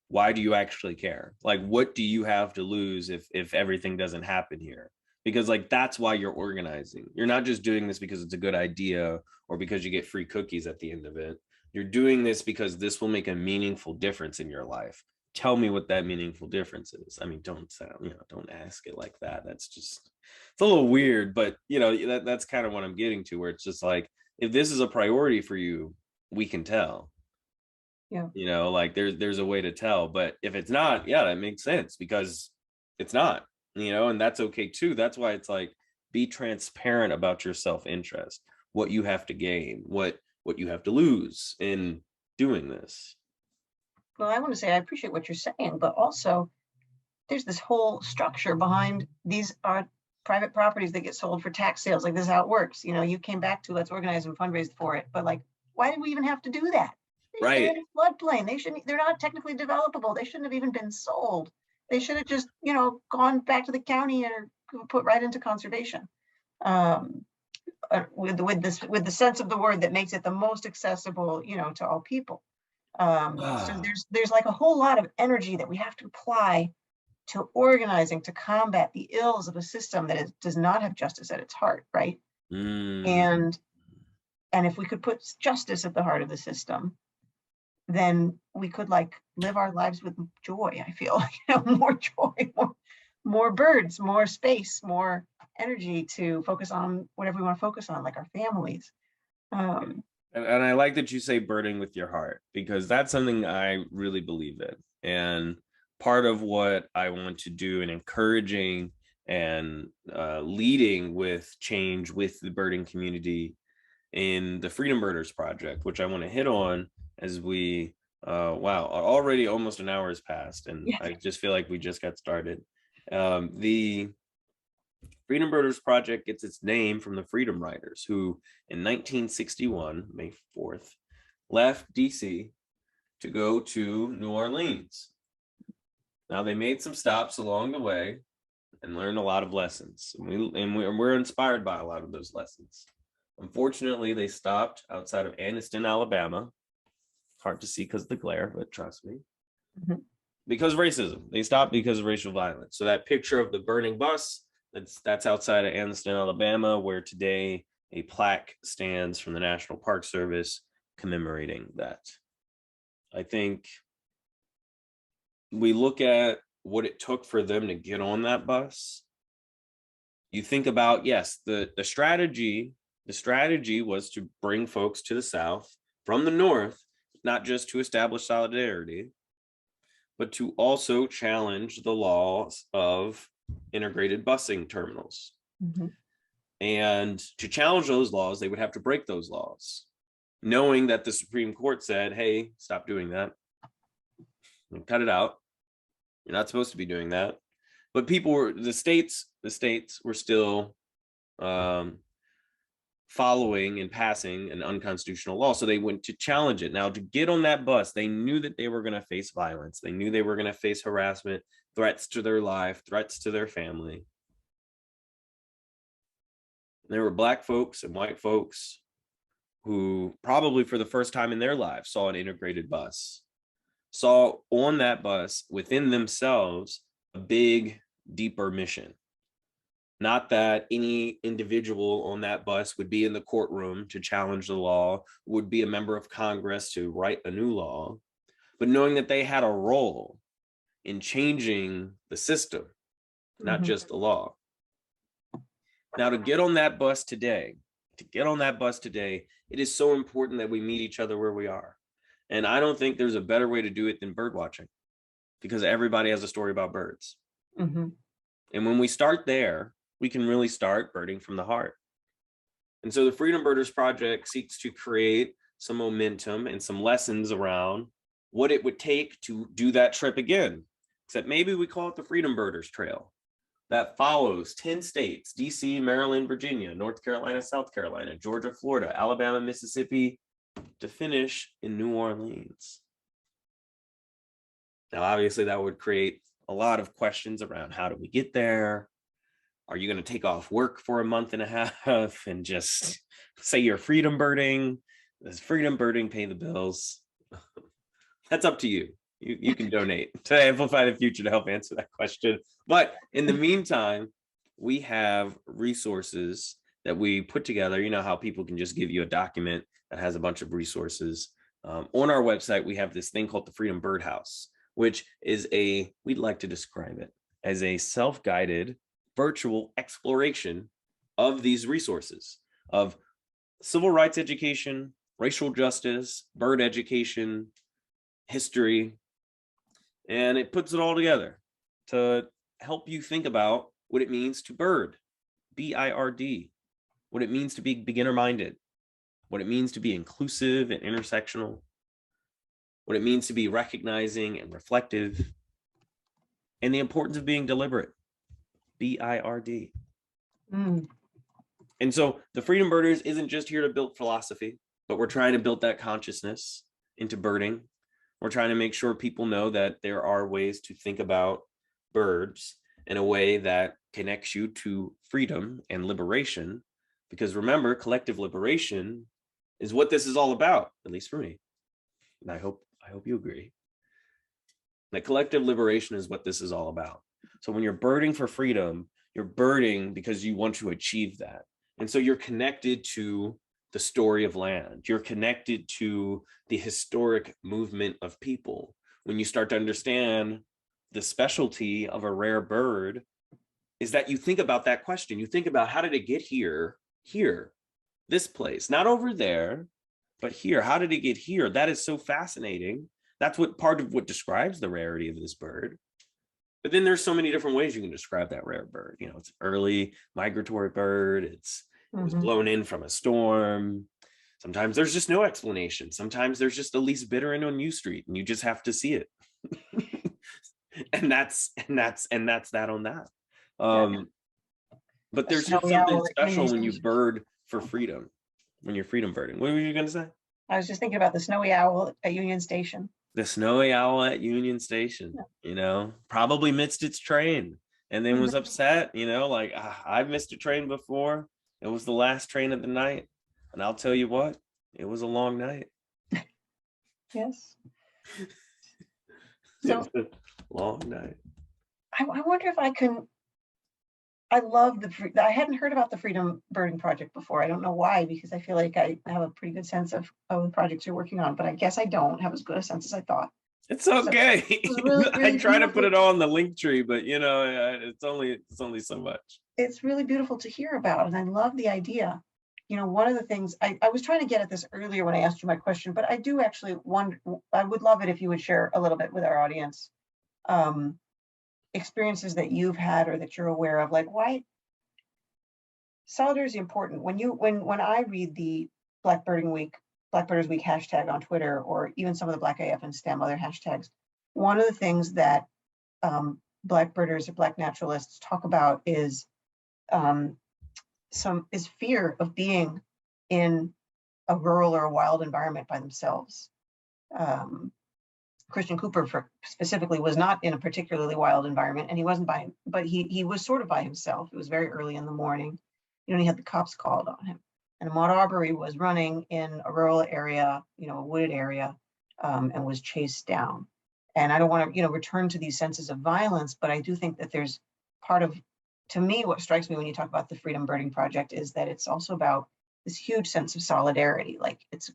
why do you actually care? Like, what do you have to lose if everything doesn't happen here? Because like, that's why you're organizing. You're not just doing this because it's a good idea or because you get free cookies at the end of it. You're doing this because this will make a meaningful difference in your life. Tell me what that meaningful difference is. I mean, don't ask it like that. That's just, it's a little weird, but that's kind of what I'm getting to, where it's just like, if this is a priority for you, we can tell. Yeah. Like there's a way to tell. But if it's not, yeah, that makes sense, because it's not, and that's okay too. That's why it's like, be transparent about your self-interest, what you have to gain, what you have to lose in doing this. Well, I want to say I appreciate what you're saying, but also there's this whole structure behind these are private properties that get sold for tax sales. Like, this is how it works. You came back to, let's organize and fundraise for it. But like, why did we even have to do that? They're in a floodplain. They're not technically developable. They shouldn't have even been sold. They should have just, gone back to the county or put right into conservation. With the sense of the word that makes it the most accessible, to all people. So there's like a whole lot of energy that we have to apply to organizing to combat the ills of a system that does not have justice at its heart, right? And if we could put justice at the heart of the system, then we could like live our lives with joy. I feel more joy, more birds, more space, more energy to focus on whatever we want to focus on, like our families. And I like that you say burning with your heart, because that's something I really believe in. And part of what I want to do in encouraging and leading with change with the birding community in the Freedom Birders Project, which I want to hit on as we, wow, already almost an hour has passed, and yes. I just feel like we just got started. The Freedom Birders Project gets its name from the Freedom Riders, who in 1961, May 4th, left DC to go to New Orleans. Now, they made some stops along the way and learned a lot of lessons. And we're inspired by a lot of those lessons. Unfortunately, they stopped outside of Anniston, Alabama. Hard to see because of the glare, but trust me. Mm-hmm. Because of racism. They stopped because of racial violence. So that picture of the burning bus, that's outside of Anniston, Alabama, where today a plaque stands from the National Park Service commemorating that. I think we look at what it took for them to get on that bus. You think about, yes, the strategy was to bring folks to the South from the North, not just to establish solidarity, but to also challenge the laws of integrated busing terminals. Mm-hmm. And to challenge those laws, they would have to break those laws, knowing that the Supreme Court said, hey, stop doing that. Cut it out. You're not supposed to be doing that. but people were, the states were still following and passing an unconstitutional law. So they went to challenge it. Now, to get on that bus, they knew that they were going to face violence. They knew they were going to face harassment, threats to their life, threats to their family. There were Black folks and white folks who probably for the first time in their lives saw an integrated bus, saw on that bus within themselves a big, deeper mission. Not that any individual on that bus would be in the courtroom to challenge the law, would be a member of Congress to write a new law, but knowing that they had a role in changing the system, not just the law. Now, to get on that bus today, it is so important that we meet each other where we are. And I don't think there's a better way to do it than bird watching, because everybody has a story about birds. And when we start there, we can really start birding from the heart. And so the Freedom Birders Project seeks to create some momentum and some lessons around what it would take to do that trip again. Except maybe we call it the Freedom Birders Trail, that follows 10 states, DC, Maryland, Virginia, North Carolina, South Carolina, Georgia, Florida, Alabama, Mississippi, to finish in New Orleans. Now, obviously that would create a lot of questions around how do we get there? Are you going to take off work for a month and a half and just say you're freedom birding? Does freedom birding pay the bills? That's up to you. You can donate to Amplify the Future to help answer that question. But in the meantime, we have resources that we put together. You know how people can just give you a document that has a bunch of resources. On our website, we have this thing called the Freedom Birdhouse, which is we'd like to describe it as a self-guided virtual exploration of these resources of civil rights education, racial justice, bird education, history, and it puts it all together to help you think about what it means to bird, B-I-R-D, what it means to be beginner-minded, what it means to be inclusive and intersectional, what it means to be recognizing and reflective, and the importance of being deliberate, B-I-R-D. And so the Freedom Birders isn't just here to build philosophy, but we're trying to build that consciousness into birding. We're trying to make sure people know that there are ways to think about birds in a way that connects you to freedom and liberation. Because remember, collective liberation is what this is all about, at least for me. And I hope you agree. That collective liberation is what this is all about. So when you're birding for freedom, you're birding because you want to achieve that. And so you're connected to the story of land. You're connected to the historic movement of people. When you start to understand the specialty of a rare bird, is that you think about that question. You think about, how did it get here, this place, not over there, but here. How did it get here? That is so fascinating. That's what part of what describes the rarity of this bird. But then there's so many different ways you can describe that rare bird. You know, it's an early migratory bird. It was blown in from a storm. Sometimes there's just no explanation. Sometimes there's just a least bidder in on U Street and you just have to see it. and that's that on that. But there's just something special when you bird for freedom, when you're freedom birding. What were you going to say? I was just thinking about the snowy owl at Union Station. The snowy owl at Union Station, you know, probably missed its train and then was upset, you know, like, I've missed a train before. It was the last train of the night. And I'll tell you what, it was a long night. Yes. So, it was a long night. I wonder if I can, I love I hadn't heard about the Freedom Birding Project before. I don't know why, because I feel like I have a pretty good sense of the projects you're working on, but I guess I don't have as good a sense as I thought. It's okay. So really I try to put it all in the link tree, but you know, it's only so much. It's really beautiful to hear about, and I love the idea. You know, one of the things I was trying to get at this earlier when I asked you my question, but I do actually wonder, I would love it if you would share a little bit with our audience, experiences that you've had or that you're aware of, like why solidarity is important. When I read the Black Birders Week hashtag on Twitter, or even some of the Black AF and STEM other hashtags, one of the things that Black birders or Black naturalists talk about is fear of being in a rural or a wild environment by themselves. Christian Cooper specifically was not in a particularly wild environment, and he wasn't but he was sort of by himself. It was very early in the morning. He had the cops called on him. And Ahmaud Arbery was running in a rural area, a wooded area, and was chased down. And I don't want to, return to these senses of violence, but I do think that there's part of, to me, what strikes me when you talk about the Freedom Birding Project is that it's also about this huge sense of solidarity. Like it's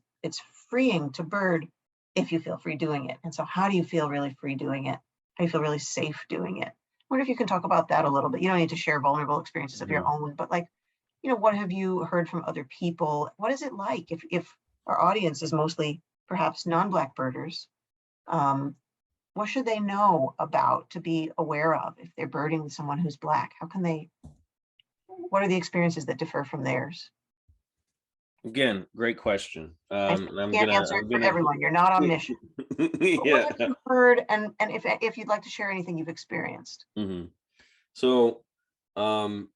freeing to bird if you feel free doing it. And so how do you feel really free doing it? How do you feel really safe doing it? I wonder if you can talk about that a little bit. You don't need to share vulnerable experiences of your own, but like, what have you heard from other people? What is it like if our audience is mostly perhaps non-Black birders? What should they know about to be aware of if they're birding with someone who's Black? What are the experiences that differ from theirs? Again, great question. I can't answer it for everyone. You're not on mission. Yeah. What have you heard, and if you'd like to share anything you've experienced? Mm-hmm. So, from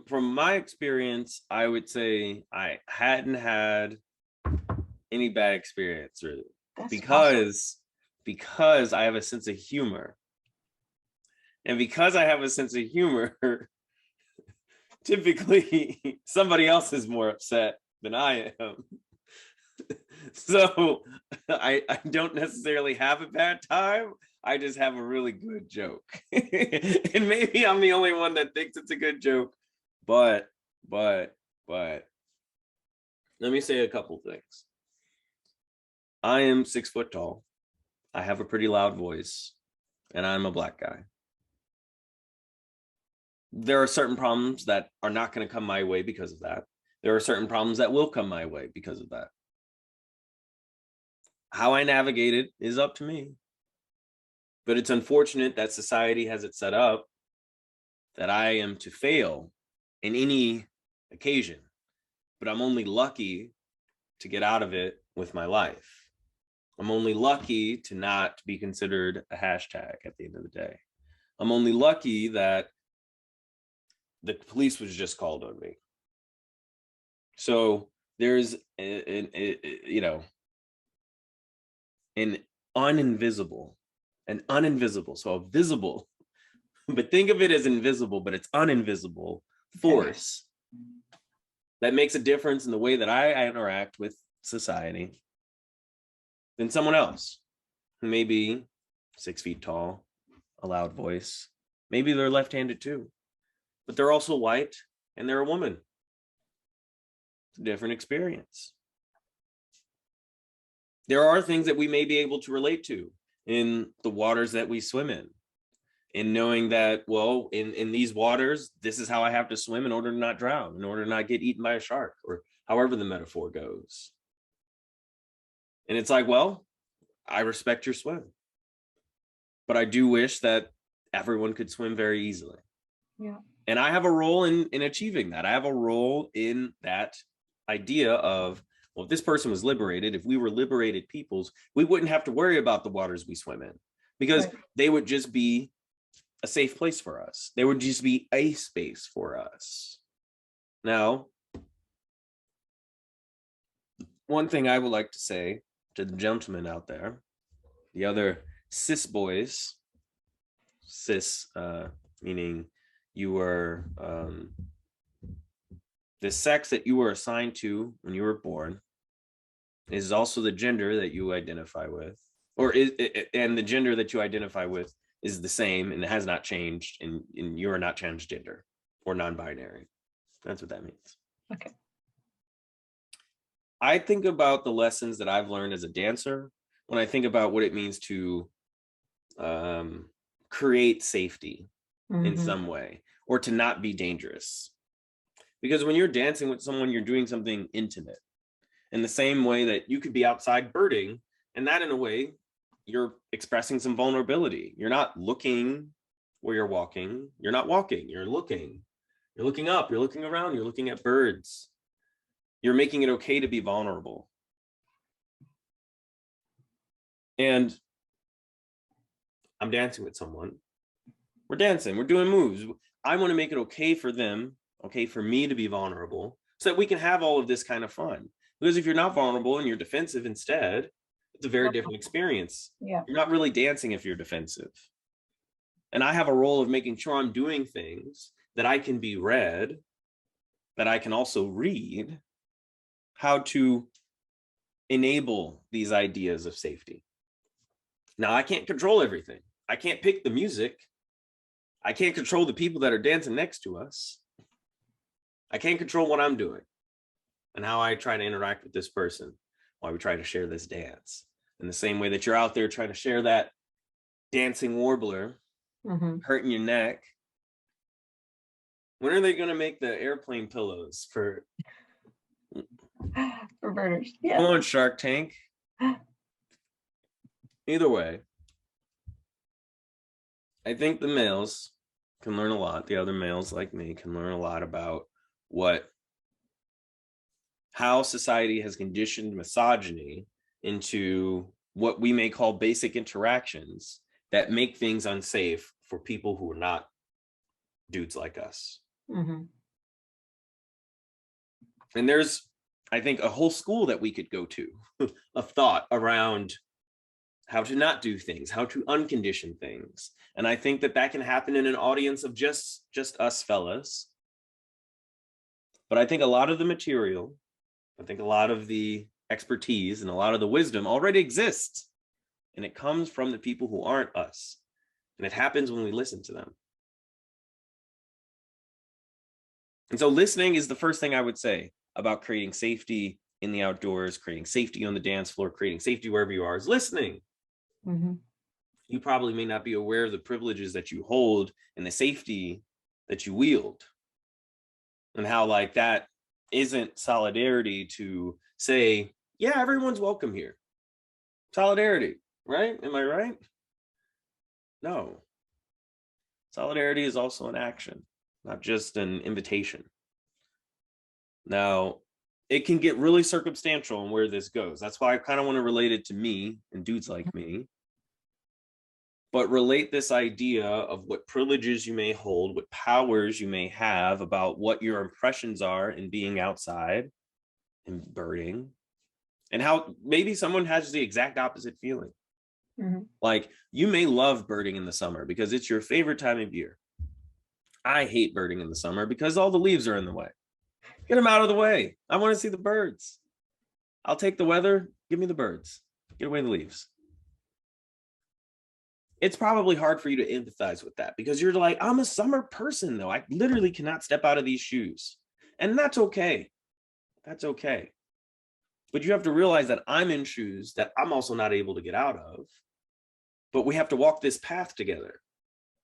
my experience, I would say I hadn't had any bad experience really. That's because I have a sense of humor, and because I have a sense of humor, typically somebody else is more upset than I am. So I don't necessarily have a bad time. I just have a really good joke. And maybe I'm the only one that thinks it's a good joke, but let me say a couple things. I am 6 foot tall. I have a pretty loud voice, and I'm a Black guy. There are certain problems that are not going to come my way because of that. There are certain problems that will come my way because of that. How I navigate it is up to me. But it's unfortunate that society has it set up that I am to fail in any occasion, but I'm only lucky to get out of it with my life. I'm only lucky to not be considered a hashtag at the end of the day. I'm only lucky that the police was just called on me. So there's an uninvisible, so a visible, but think of it as invisible, but it's uninvisible force that makes a difference in the way that I interact with society than someone else who may be 6 feet tall, a loud voice. Maybe they're left-handed too, but they're also white and they're a woman. It's a different experience. There are things that we may be able to relate to in the waters that we swim in knowing that, well, in these waters, this is how I have to swim in order to not drown, in order to not get eaten by a shark, or however the metaphor goes. And it's like, well, I respect your swim, but I do wish that everyone could swim very easily. Yeah. And I have a role in achieving that. I have a role in that idea of, well, if this person was liberated, if we were liberated peoples, we wouldn't have to worry about the waters we swim in, because they would just be a safe place for us. They would just be a space for us. Now, one thing I would like to say to the gentlemen out there, the other cis boys, cis meaning you were the sex that you were assigned to when you were born is also the gender that you identify with, and the gender that you identify with is the same and it has not changed, and you are not transgender or non-binary. That's what that means. Okay. I think about the lessons that I've learned as a dancer when I think about what it means to create safety in some way, or to not be dangerous. Because when you're dancing with someone, you're doing something intimate in the same way that you could be outside birding, and that in a way, you're expressing some vulnerability. You're not looking where you're walking. You're not walking, you're looking. You're looking up, you're looking around, you're looking at birds. You're making it okay to be vulnerable. And I'm dancing with someone. We're dancing, we're doing moves. I want to make it okay for them, okay for me to be vulnerable, so that we can have all of this kind of fun. Because if you're not vulnerable and you're defensive instead, it's a very different experience. Yeah. You're not really dancing if you're defensive. And I have a role of making sure I'm doing things that I can be read, that I can also read, how to enable these ideas of safety. Now, I can't control everything. I can't pick the music. I can't control the people that are dancing next to us. I can't control what I'm doing and how I try to interact with this person while we try to share this dance. In the same way that you're out there trying to share that dancing warbler, hurting your neck. When are they going to make the airplane pillows for birders? Come Yeah. on, Shark Tank. Either way, I think the males can learn a lot. The other males like me can learn a lot about how society has conditioned misogyny into what we may call basic interactions that make things unsafe for people who are not dudes like us. Mm-hmm. And there's, I think, a whole school that we could go to of thought around how to not do things, how to uncondition things. And I think that can happen in an audience of just us fellas. But I think a lot of the material, I think a lot of the expertise and a lot of the wisdom already exists. And it comes from the people who aren't us. And it happens when we listen to them. And so listening is the first thing I would say about creating safety in the outdoors, creating safety on the dance floor, creating safety wherever you are, is listening. Mm-hmm. You probably may not be aware of the privileges that you hold and the safety that you wield, and how like that isn't solidarity to say, yeah, everyone's welcome here. Solidarity, right? Am I right? No. Solidarity is also an action, not just an invitation. Now, it can get really circumstantial in where this goes. That's why I kind of want to relate it to me and dudes like me. But relate this idea of what privileges you may hold, what powers you may have about what your impressions are in being outside and birding, and how maybe someone has the exact opposite feeling. Mm-hmm. Like, you may love birding in the summer because it's your favorite time of year. I hate birding in the summer because all the leaves are in the way. Get them out of the way. I want to see the birds. I'll take the weather. Give me the birds. Get away the leaves. It's probably hard for you to empathize with that because you're like, I'm a summer person though. I literally cannot step out of these shoes. And that's okay. That's okay. But you have to realize that I'm in shoes that I'm also not able to get out of. But we have to walk this path together.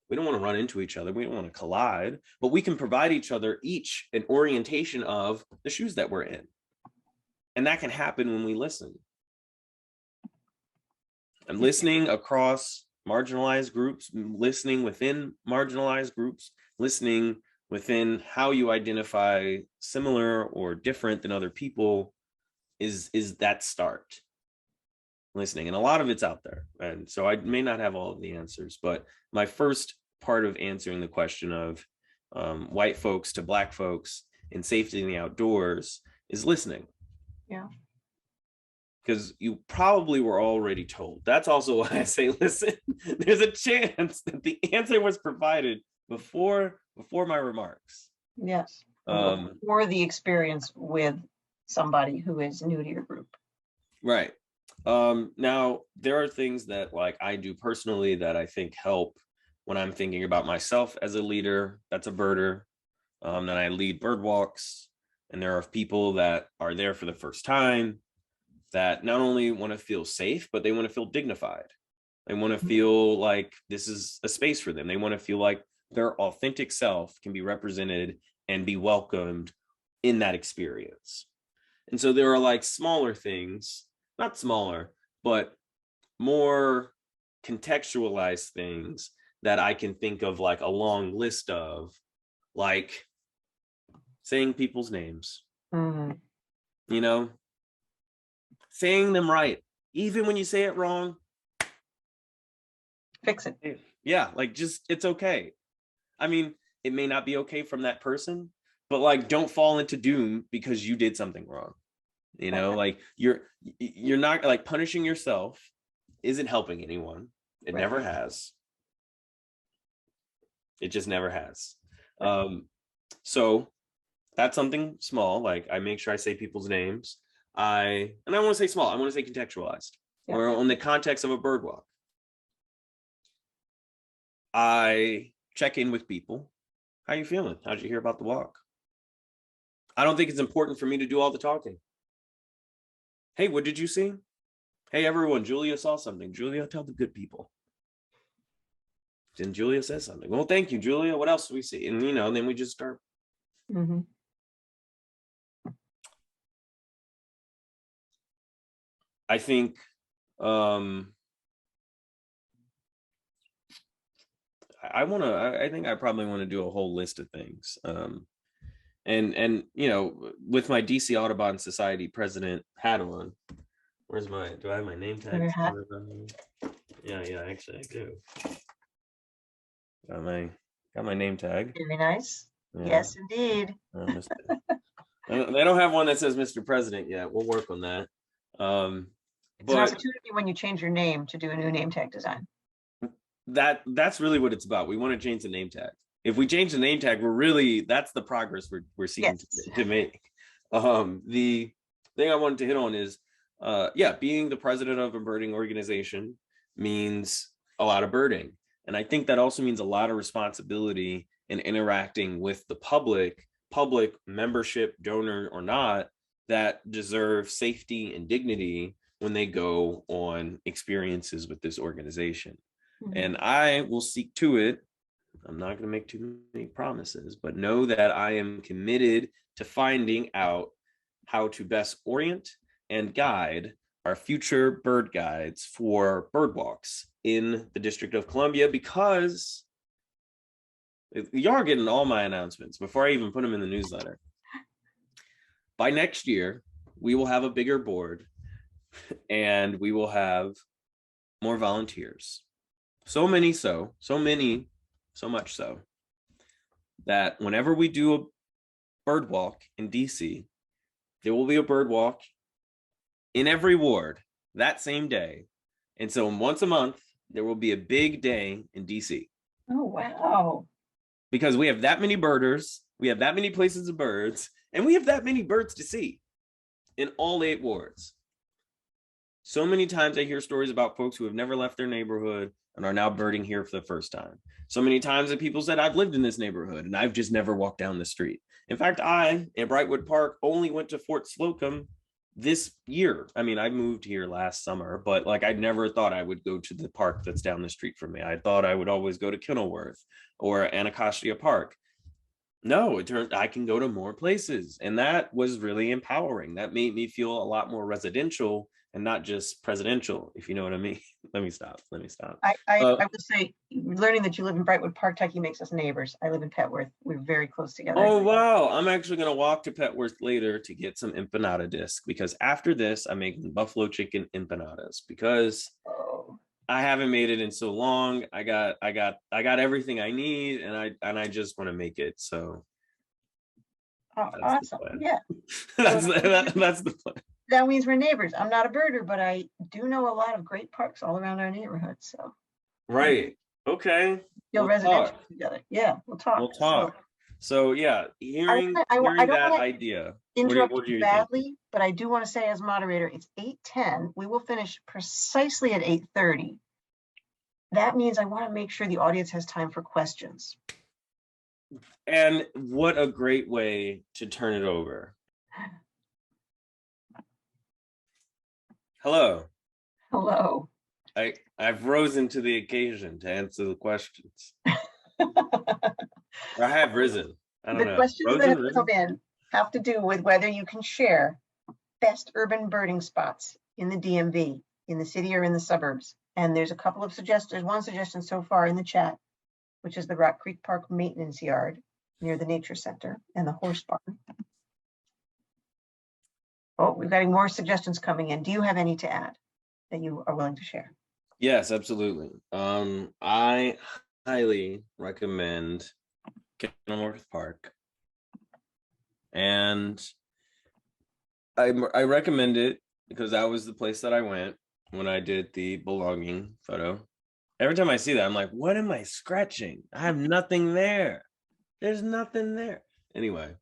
We don't want to run into each other. We don't want to collide, but we can provide each other each an orientation of the shoes that we're in. And that can happen when we listen. And listening across marginalized groups, listening within marginalized groups, listening within how you identify similar or different than other people is that start. Listening, and a lot of it's out there, and so I may not have all of the answers, but my first part of answering the question of white folks to Black folks in safety in the outdoors is listening. Yeah, because you probably were already told. That's also why I say listen. There's a chance that the answer was provided before my remarks. yes, or the experience with somebody who is new to your group. Right. Now, there are things that like I do personally that I think help when I'm thinking about myself as a leader that's a birder. Then I lead bird walks, and there are people that are there for the first time that not only want to feel safe, but they want to feel dignified. They want to feel like this is a space for them. They want to feel like their authentic self can be represented and be welcomed in that experience. And so there are like smaller things, not smaller, but more contextualized things that I can think of, like a long list of, like saying people's names, you know, saying them right. Even when you say it wrong, fix it. Yeah, like just, it's okay. I mean, it may not be okay from that person, but like, don't fall into doom because you did something wrong. You know, like you're not like punishing yourself isn't helping anyone. It Right. never has. It just never has. So that's something small. Like I make sure I say people's names. And I want to say small. I want to say contextualized. Yeah. Or on the context of a bird walk. I check in with people. How you feeling? How'd you hear about the walk? I don't think it's important for me to do all the talking. Hey, what did you see? Hey, everyone, Julia saw something. Julia, tell the good people. Then Julia says something. Well, thank you, Julia. What else do we see? And, then we just start. Mm-hmm. I think I think I probably want to do a whole list of things. And with my DC Audubon Society president hat on, do I have my name tag? Yeah, actually I do. Got my name tag. Very nice. Yeah. Yes, indeed. They don't have one that says Mr. President yet. We'll work on that. It's an opportunity when you change your name to do a new name tag design. That's really what it's about. We want to change the name tag. If we change the name tag, that's the progress we're seeking to make. The thing I wanted to hit on is, being the president of a birding organization means a lot of birding. And I think that also means a lot of responsibility in interacting with the public membership, donor or not, that deserve safety and dignity when they go on experiences with this organization. Mm-hmm. And I will seek to it. I'm not going to make too many promises, but know that I am committed to finding out how to best orient and guide our future bird guides for bird walks in the District of Columbia, because y'all are getting all my announcements before I even put them in the newsletter. By next year, we will have a bigger board and we will have more volunteers. So much so that whenever we do a bird walk in DC, there will be a bird walk in every ward that same day. And so once a month, there will be a big day in DC. Oh, wow. Because we have that many birders, we have that many places of birds, and we have that many birds to see in all 8 wards. So many times I hear stories about folks who have never left their neighborhood and are now birding here for the first time. So many times that people said, I've lived in this neighborhood and I've just never walked down the street. In fact, I, in Brightwood Park, only went to Fort Slocum this year. I mean, I moved here last summer, but like I never thought I would go to the park that's down the street from me. I thought I would always go to Kenilworth or Anacostia Park. No, it turned I can go to more places. And that was really empowering. That made me feel a lot more residential and not just presidential, if you know what I mean. Let me stop. I would say, learning that you live in Brightwood Park, Tykee, makes us neighbors. I live in Petworth. We're very close together. Oh, wow. I'm actually going to walk to Petworth later to get some empanada disc, because after this, I'm making buffalo chicken empanadas, because I haven't made it in so long. I got everything I need, and I just want to make it. So awesome. Yeah. that's the plan. That means we're neighbors. I'm not a birder, but I do know a lot of great parks all around our neighborhood. So right. Okay. Feel residential together. Yeah, we'll talk. So yeah, hearing that idea. Interrupt you badly, but I do want to say, as moderator, it's 8:10. We will finish precisely at 8:30. That means I want to make sure the audience has time for questions. And what a great way to turn it over. Hello. I've risen to the occasion to answer the questions. Or I have risen. I don't know. The questions that have come in have to do with whether you can share best urban birding spots in the DMV, in the city or in the suburbs. And there's a couple of suggestions. There's one suggestion so far in the chat, which is the Rock Creek Park Maintenance Yard near the Nature Center and the Horse Barn. Oh, we've got more suggestions coming in. Do you have any to add that you are willing to share? Yes, absolutely. I highly recommend Kenilworth Park. And I recommend it because that was the place that I went when I did the belonging photo. Every time I see that, I'm like, what am I scratching? I have nothing there. There's nothing there. Anyway,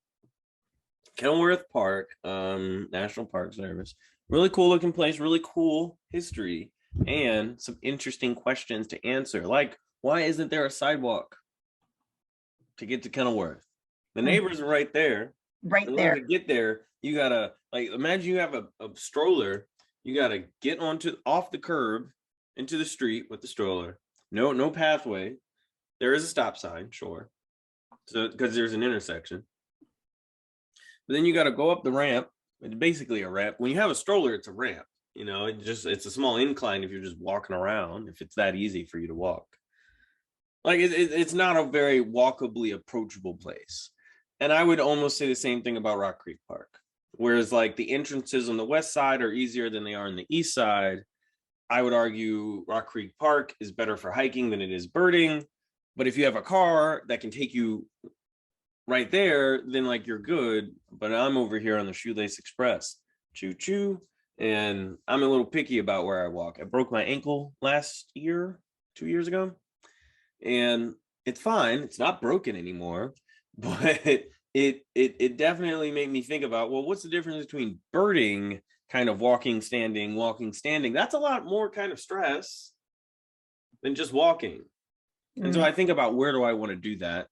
Kenilworth Park, National Park Service. Really cool looking place, really cool history, and some interesting questions to answer. Like, why isn't there a sidewalk to get to Kenilworth? The neighbors are right there. Right In there. order to get there, you gotta, like, imagine you have a stroller. You gotta get off the curb into the street with the stroller. No pathway. There is a stop sign, sure. So because there's an intersection. But then you got to go up the ramp. It's basically a ramp. When you have a stroller, it's a ramp. You know, it's a small incline if you're just walking around, if it's that easy for you to walk. Like it's not a very walkably approachable place. And I would almost say the same thing about Rock Creek Park. Whereas like the entrances on the west side are easier than they are on the east side. I would argue Rock Creek Park is better for hiking than it is birding. But if you have a car that can take you right there, then like you're good. But I'm over here on the Shoelace Express, choo choo, and I'm a little picky about where I walk. I broke my ankle last year, 2 years ago, and it's fine. It's not broken anymore, but it definitely made me think about, well, what's the difference between birding, kind of walking, standing, walking, standing? That's a lot more kind of stress than just walking. And so I think about, where do I want to do that?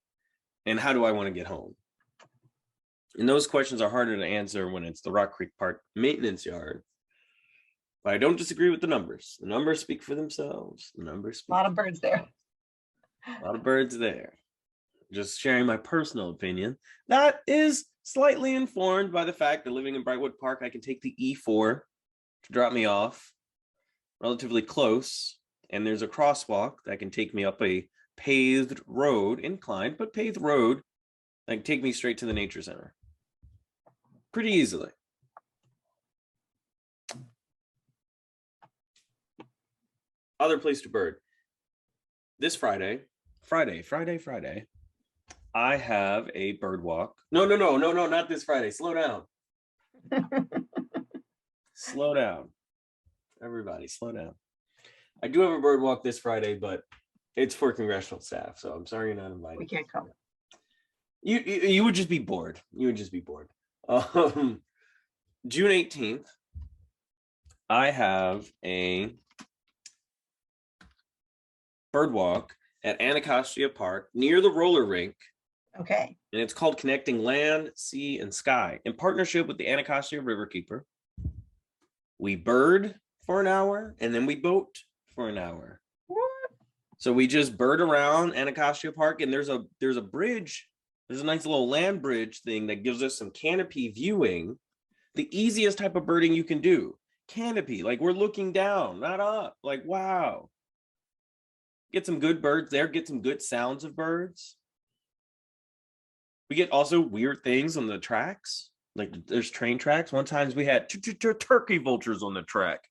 And how do I want to get home? And those questions are harder to answer when it's the Rock Creek Park maintenance yard. But I don't disagree with the numbers. The numbers speak for themselves. The numbers speak. A lot of birds there. A lot of birds there. Just sharing my personal opinion. That is slightly informed by the fact that living in Brightwood Park, I can take the E4 to drop me off relatively close. And there's a crosswalk that can take me up a paved road, inclined, but paved road, that can take me straight to the nature center pretty easily. Other place to bird. This Friday, I have a bird walk. No, not this Friday. Slow down. Slow down. Everybody, slow down. I do have a bird walk this Friday, but it's for congressional staff, so I'm sorry you're not invited. We can't come. You would just be bored. You would just be bored. June 18th, I have a bird walk at Anacostia Park near the roller rink. Okay. And it's called Connecting Land, Sea, and Sky, in partnership with the Anacostia Riverkeeper. We bird for an hour, and then we boat for an hour. What? So we just bird around Anacostia Park, and there's a bridge. There's a nice little land bridge thing that gives us some canopy viewing. The easiest type of birding you can do. Canopy, like we're looking down, not up. Like, wow. Get some good birds there, get some good sounds of birds. We get also weird things on the tracks. Like there's train tracks. One time we had turkey vultures on the track.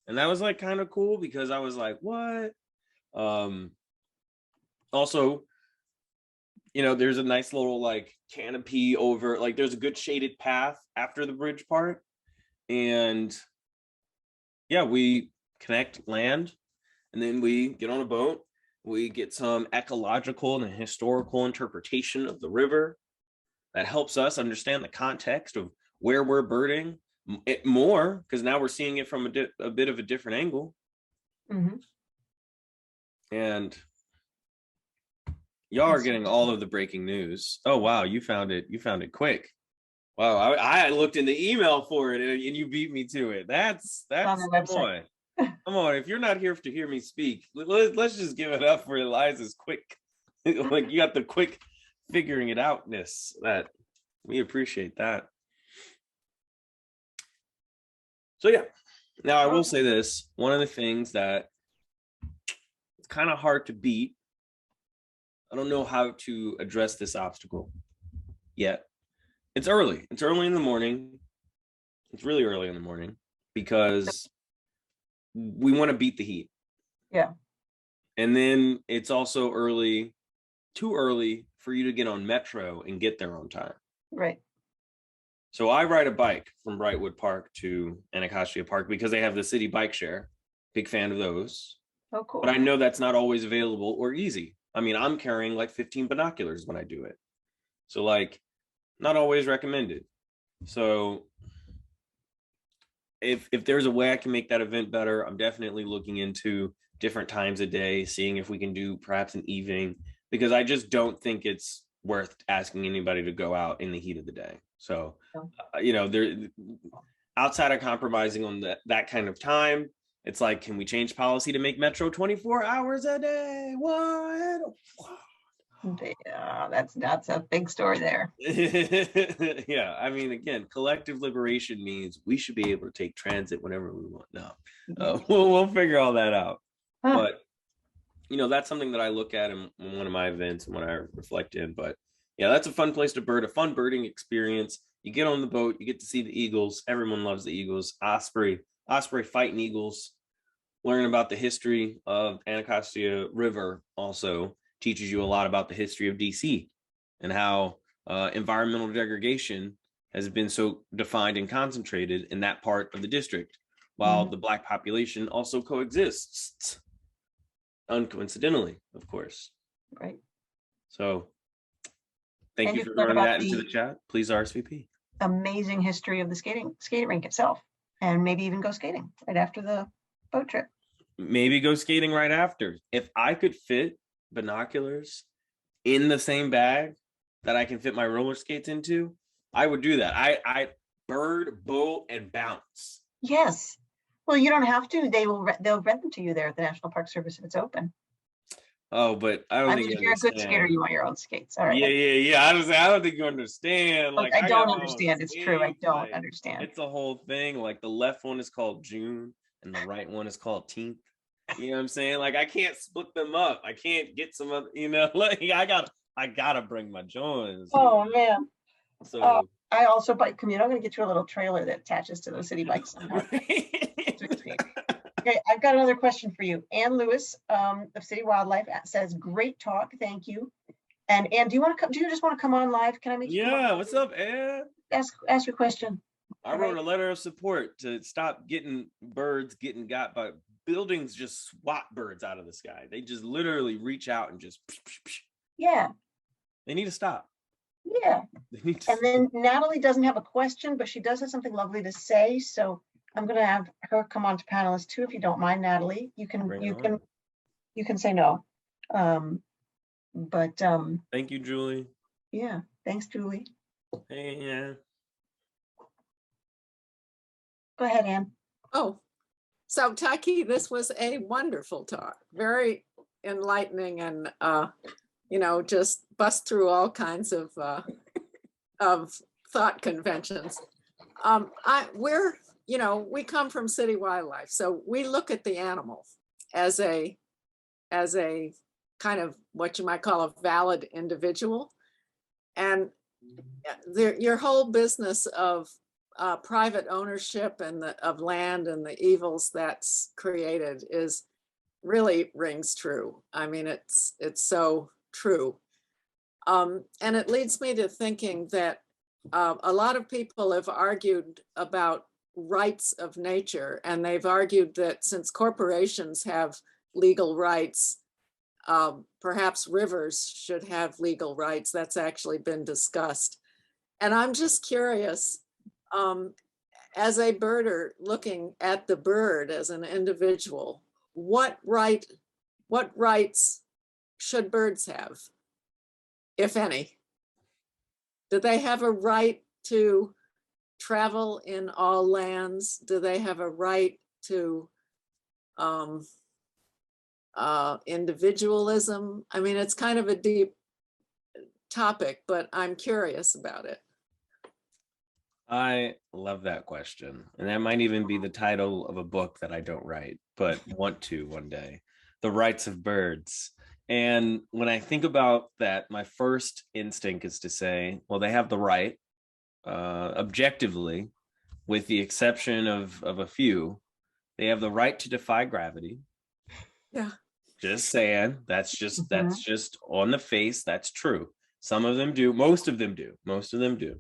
And that was like kind of cool because I was like, what? Also, you know, there's a nice little like canopy over, like there's a good shaded path after the bridge part. And yeah, we connect land and then we get on a boat. We get some ecological and historical interpretation of the river that helps us understand the context of where we're birding it more, because now we're seeing it from a bit of a different angle. Mm-hmm. And y'all are getting all of the breaking news. Oh wow, you found it quick. Wow, I looked in the email for it and you beat me to it. That's on the website. Come on, if you're not here to hear me speak, let's just give it up for Eliza's quick. Like you got the quick figuring it outness. That we appreciate that. So yeah, now I will say this. One of the things that it's kind of hard to beat. I don't know how to address this obstacle yet. It's early. It's early in the morning. It's really early in the morning because we want to beat the heat. Yeah. And then it's also early too early for you to get on Metro and get there on time. Right. So I ride a bike from Brightwood Park to Anacostia Park because they have the city bike share. Big fan of those. Oh, cool. But I know that's not always available or easy. I mean, I'm carrying like 15 binoculars when I do it. So like, not always recommended. So if there's a way I can make that event better, I'm definitely looking into different times a day, seeing if we can do perhaps an evening, because I just don't think it's worth asking anybody to go out in the heat of the day. So, there, outside of compromising on that kind of time, it's like, can we change policy to make Metro 24 hours a day? What? Yeah, that's a big story there. Yeah, I mean, again, collective liberation means we should be able to take transit whenever we want. No, we'll figure all that out. But that's something that I look at in one of my events and when I reflect in. But yeah, that's a fun place to bird, a fun birding experience. You get on the boat, you get to see the eagles. Everyone loves the eagles. Osprey fighting eagles. Learn about the history of Anacostia River also teaches you a lot about the history of DC and how environmental degradation has been so defined and concentrated in that part of the district, while the Black population also coexists, uncoincidentally, of course. Right. So thank you for throwing that into the chat. Please RSVP. Amazing history of the skating rink itself, and maybe even go skating right after the boat trip. Maybe go skating right after. If I could fit binoculars in the same bag that I can fit my roller skates into, I would do that. I bird, boat, and bounce. Yes. Well, you don't have to. They'll rent them to you there at the National Park Service if it's open. Oh, but I don't think if you're a good skater, you want your own skates. All right. Yeah. I don't think you understand. Like, I don't understand. It's true. I don't understand. It's a whole thing. Like, the left one is called June and the right one is called Teenth. You know what I'm saying? Like, I can't split them up. I can't get some other, like, I gotta bring my joints. Oh man. So I also bike commute. I'm gonna get you a little trailer that attaches to those city bikes somehow. Okay, I've got another question for you. Ann Lewis of City Wildlife says, "Great talk, thank you." And Ann, do you just want to come on live? Can I make you? Yeah, what's up, Ann? Ask your question. I wrote a letter of support to stop getting birds getting got by buildings. Just swat birds out of the sky. They just literally reach out and just. Yeah. They need to stop. Yeah. And then Natalie doesn't have a question, but she does have something lovely to say. So I'm going to have her come on to panelist too, if you don't mind, Natalie. You can say no. But thank you, Julie. Yeah, thanks, Julie. Hey, yeah. Go ahead, Ann. Oh, so Tykee, this was a wonderful talk, very enlightening, and just bust through all kinds of thought conventions. We come from city wildlife, so we look at the animal as a kind of what you might call a valid individual, and your whole business of private ownership and of land and the evils that's created really rings true. I mean, it's so true. And it leads me to thinking that a lot of people have argued about rights of nature, and they've argued that since corporations have legal rights, perhaps rivers should have legal rights. That's actually been discussed. And I'm just curious, as a birder looking at the bird as an individual, what rights should birds have, if any? Do they have a right to travel in all lands? Do they have a right to individualism? I mean, it's kind of a deep topic, but I'm curious about it. I love that question. And that might even be the title of a book that I don't write, but want to one day. The Rights of Birds. And when I think about that, my first instinct is to say, well, they have the right, objectively, with the exception of a few, they have the right to defy gravity. Yeah. Just saying, that's just on the face, that's true. Some of them do, most of them do.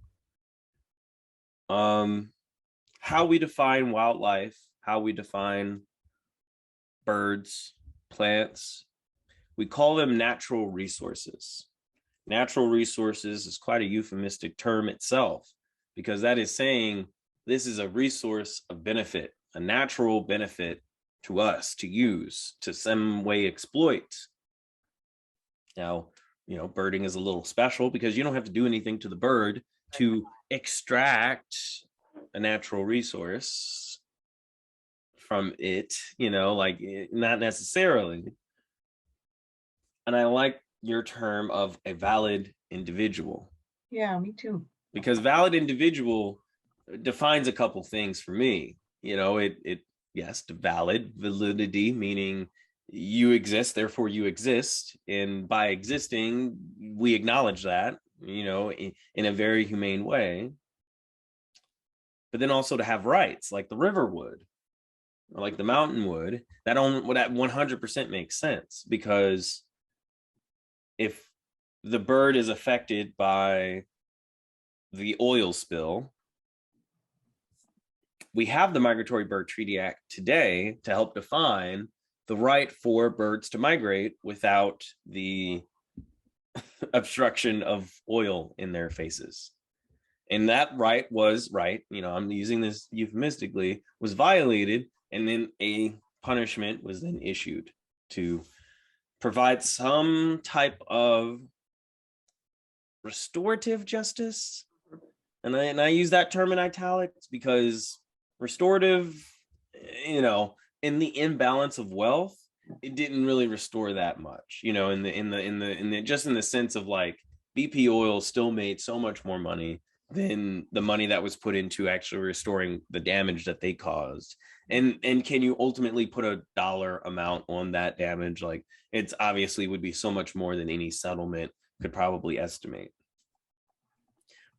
How we define wildlife, how we define birds, plants, we call them natural resources. Natural resources is quite a euphemistic term itself, because that is saying this is a resource of benefit, a natural benefit to us to use, to some way exploit. Now, birding is a little special because you don't have to do anything to the bird to extract a natural resource from it, not necessarily. And I like your term of a valid individual. Yeah, me too. Because valid individual defines a couple things for me. Yes, validity, meaning you exist, therefore you exist. And by existing, we acknowledge that, in a very humane way. But then also to have rights, like the river would, or like the mountain would, that 100% makes sense. Because if the bird is affected by the oil spill, we have the Migratory Bird Treaty Act today to help define the right for birds to migrate without the obstruction of oil in their faces. And that right was right, I'm using this euphemistically, was violated, and then a punishment was then issued to provide some type of restorative justice. And I use that term in italics because restorative, in the imbalance of wealth, it didn't really restore that much, in the just in the sense of like BP oil still made so much more money than the money that was put into actually restoring the damage that they caused. And can you ultimately put a dollar amount on that damage? Like, it's obviously would be so much more than any settlement could probably estimate.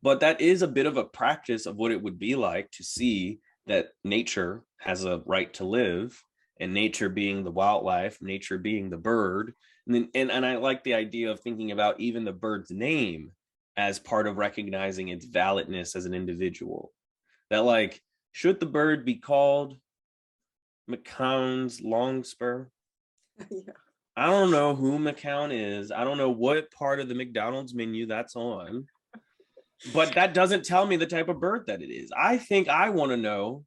But that is a bit of a practice of what it would be like to see that nature has a right to live, and nature being the wildlife, nature being the bird. And I like the idea of thinking about even the bird's name as part of recognizing its validness as an individual. That, like, should the bird be called McCown's Longspur? Yeah. I don't know who McCown is. I don't know what part of the McDonald's menu that's on. But that doesn't tell me the type of bird that it is. I think I want to know,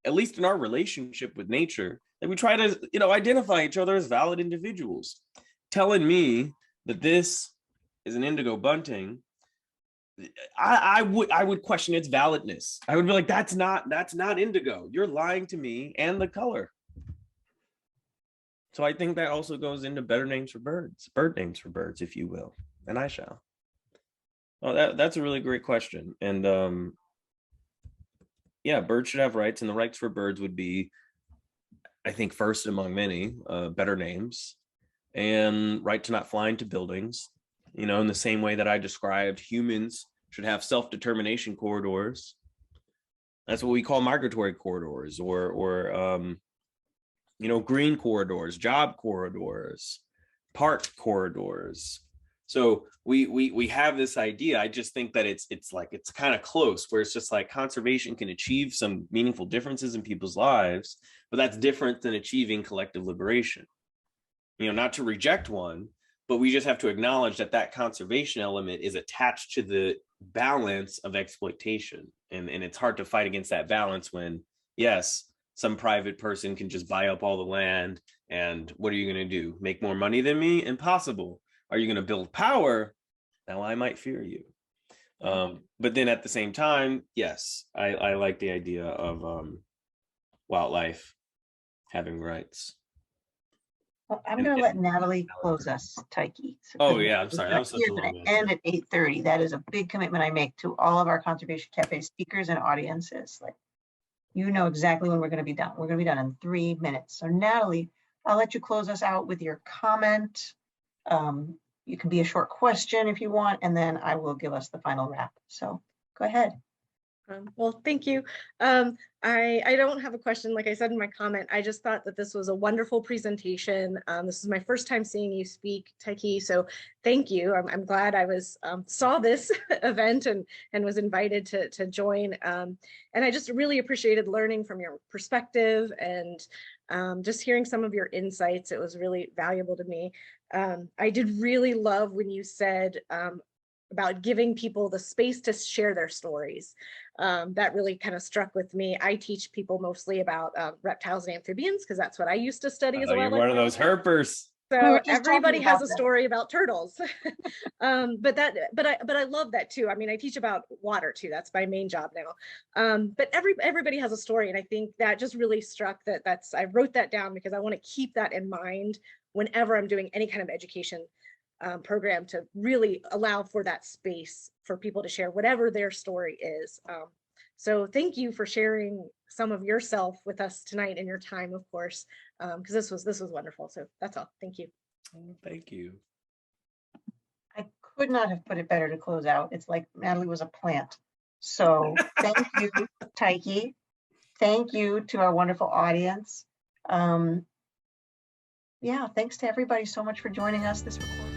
at least in our relationship with nature, that we try to, identify each other as valid individuals. Telling me that this is an indigo bunting, I would question its validness. I would be like, that's not indigo. You're lying to me and the color. So I think that also goes into better names for birds, bird names for birds, if you will, and I shall. Oh, that's a really great question. And yeah, birds should have rights, and the rights for birds would be, I think, first among many, better names, and right to not fly into buildings. In the same way that I described, humans should have self-determination corridors. That's what we call migratory corridors, or green corridors, job corridors, park corridors. So we have this idea. I just think that it's kind of close, where it's just like conservation can achieve some meaningful differences in people's lives, but that's different than achieving collective liberation. Not to reject one, but we just have to acknowledge that conservation element is attached to the balance of exploitation. And it's hard to fight against that balance when, yes, some private person can just buy up all the land. And what are you going to do? Make more money than me? Impossible. Are you going to build power? Now I might fear you. But then at the same time, yes, I like the idea of wildlife having rights. Well, I'm going to let Natalie close us, Tykee. Oh yeah, I'm sorry. That was such a long answer. End at 8:30. That is a big commitment I make to all of our Conservation Cafe speakers and audiences. Like, exactly when we're going to be done. We're going to be done in 3 minutes. So Natalie, I'll let you close us out with your comment. You can be a short question if you want, and then I will give us the final wrap. So go ahead. Well, thank you. I don't have a question. Like I said in my comment, I just thought that this was a wonderful presentation. This is my first time seeing you speak, Tykee, so thank you. I'm glad I was saw this event and was invited to join. And I just really appreciated learning from your perspective and just hearing some of your insights. It was really valuable to me. I did really love when you said about giving people the space to share their stories. That really kind of struck with me. I teach people mostly about reptiles and amphibians because that's what I used to study as Oh, well. you're one of those herpers. We So were just talking everybody has about a that. story about turtles. But I love that too. I mean, I teach about water too. That's my main job now. But everybody has a story, and I think that just really struck I wrote that down because I want to keep that in mind whenever I'm doing any kind of education program, to really allow for that space for people to share whatever their story is. So thank you for sharing some of yourself with us tonight and your time, of course, because this was wonderful. So that's all. Thank you. Oh, thank you. I could not have put it better to close out. It's like Natalie was a plant. So thank you, Tykee. Thank you to our wonderful audience. Yeah, thanks to everybody so much for joining us this recording.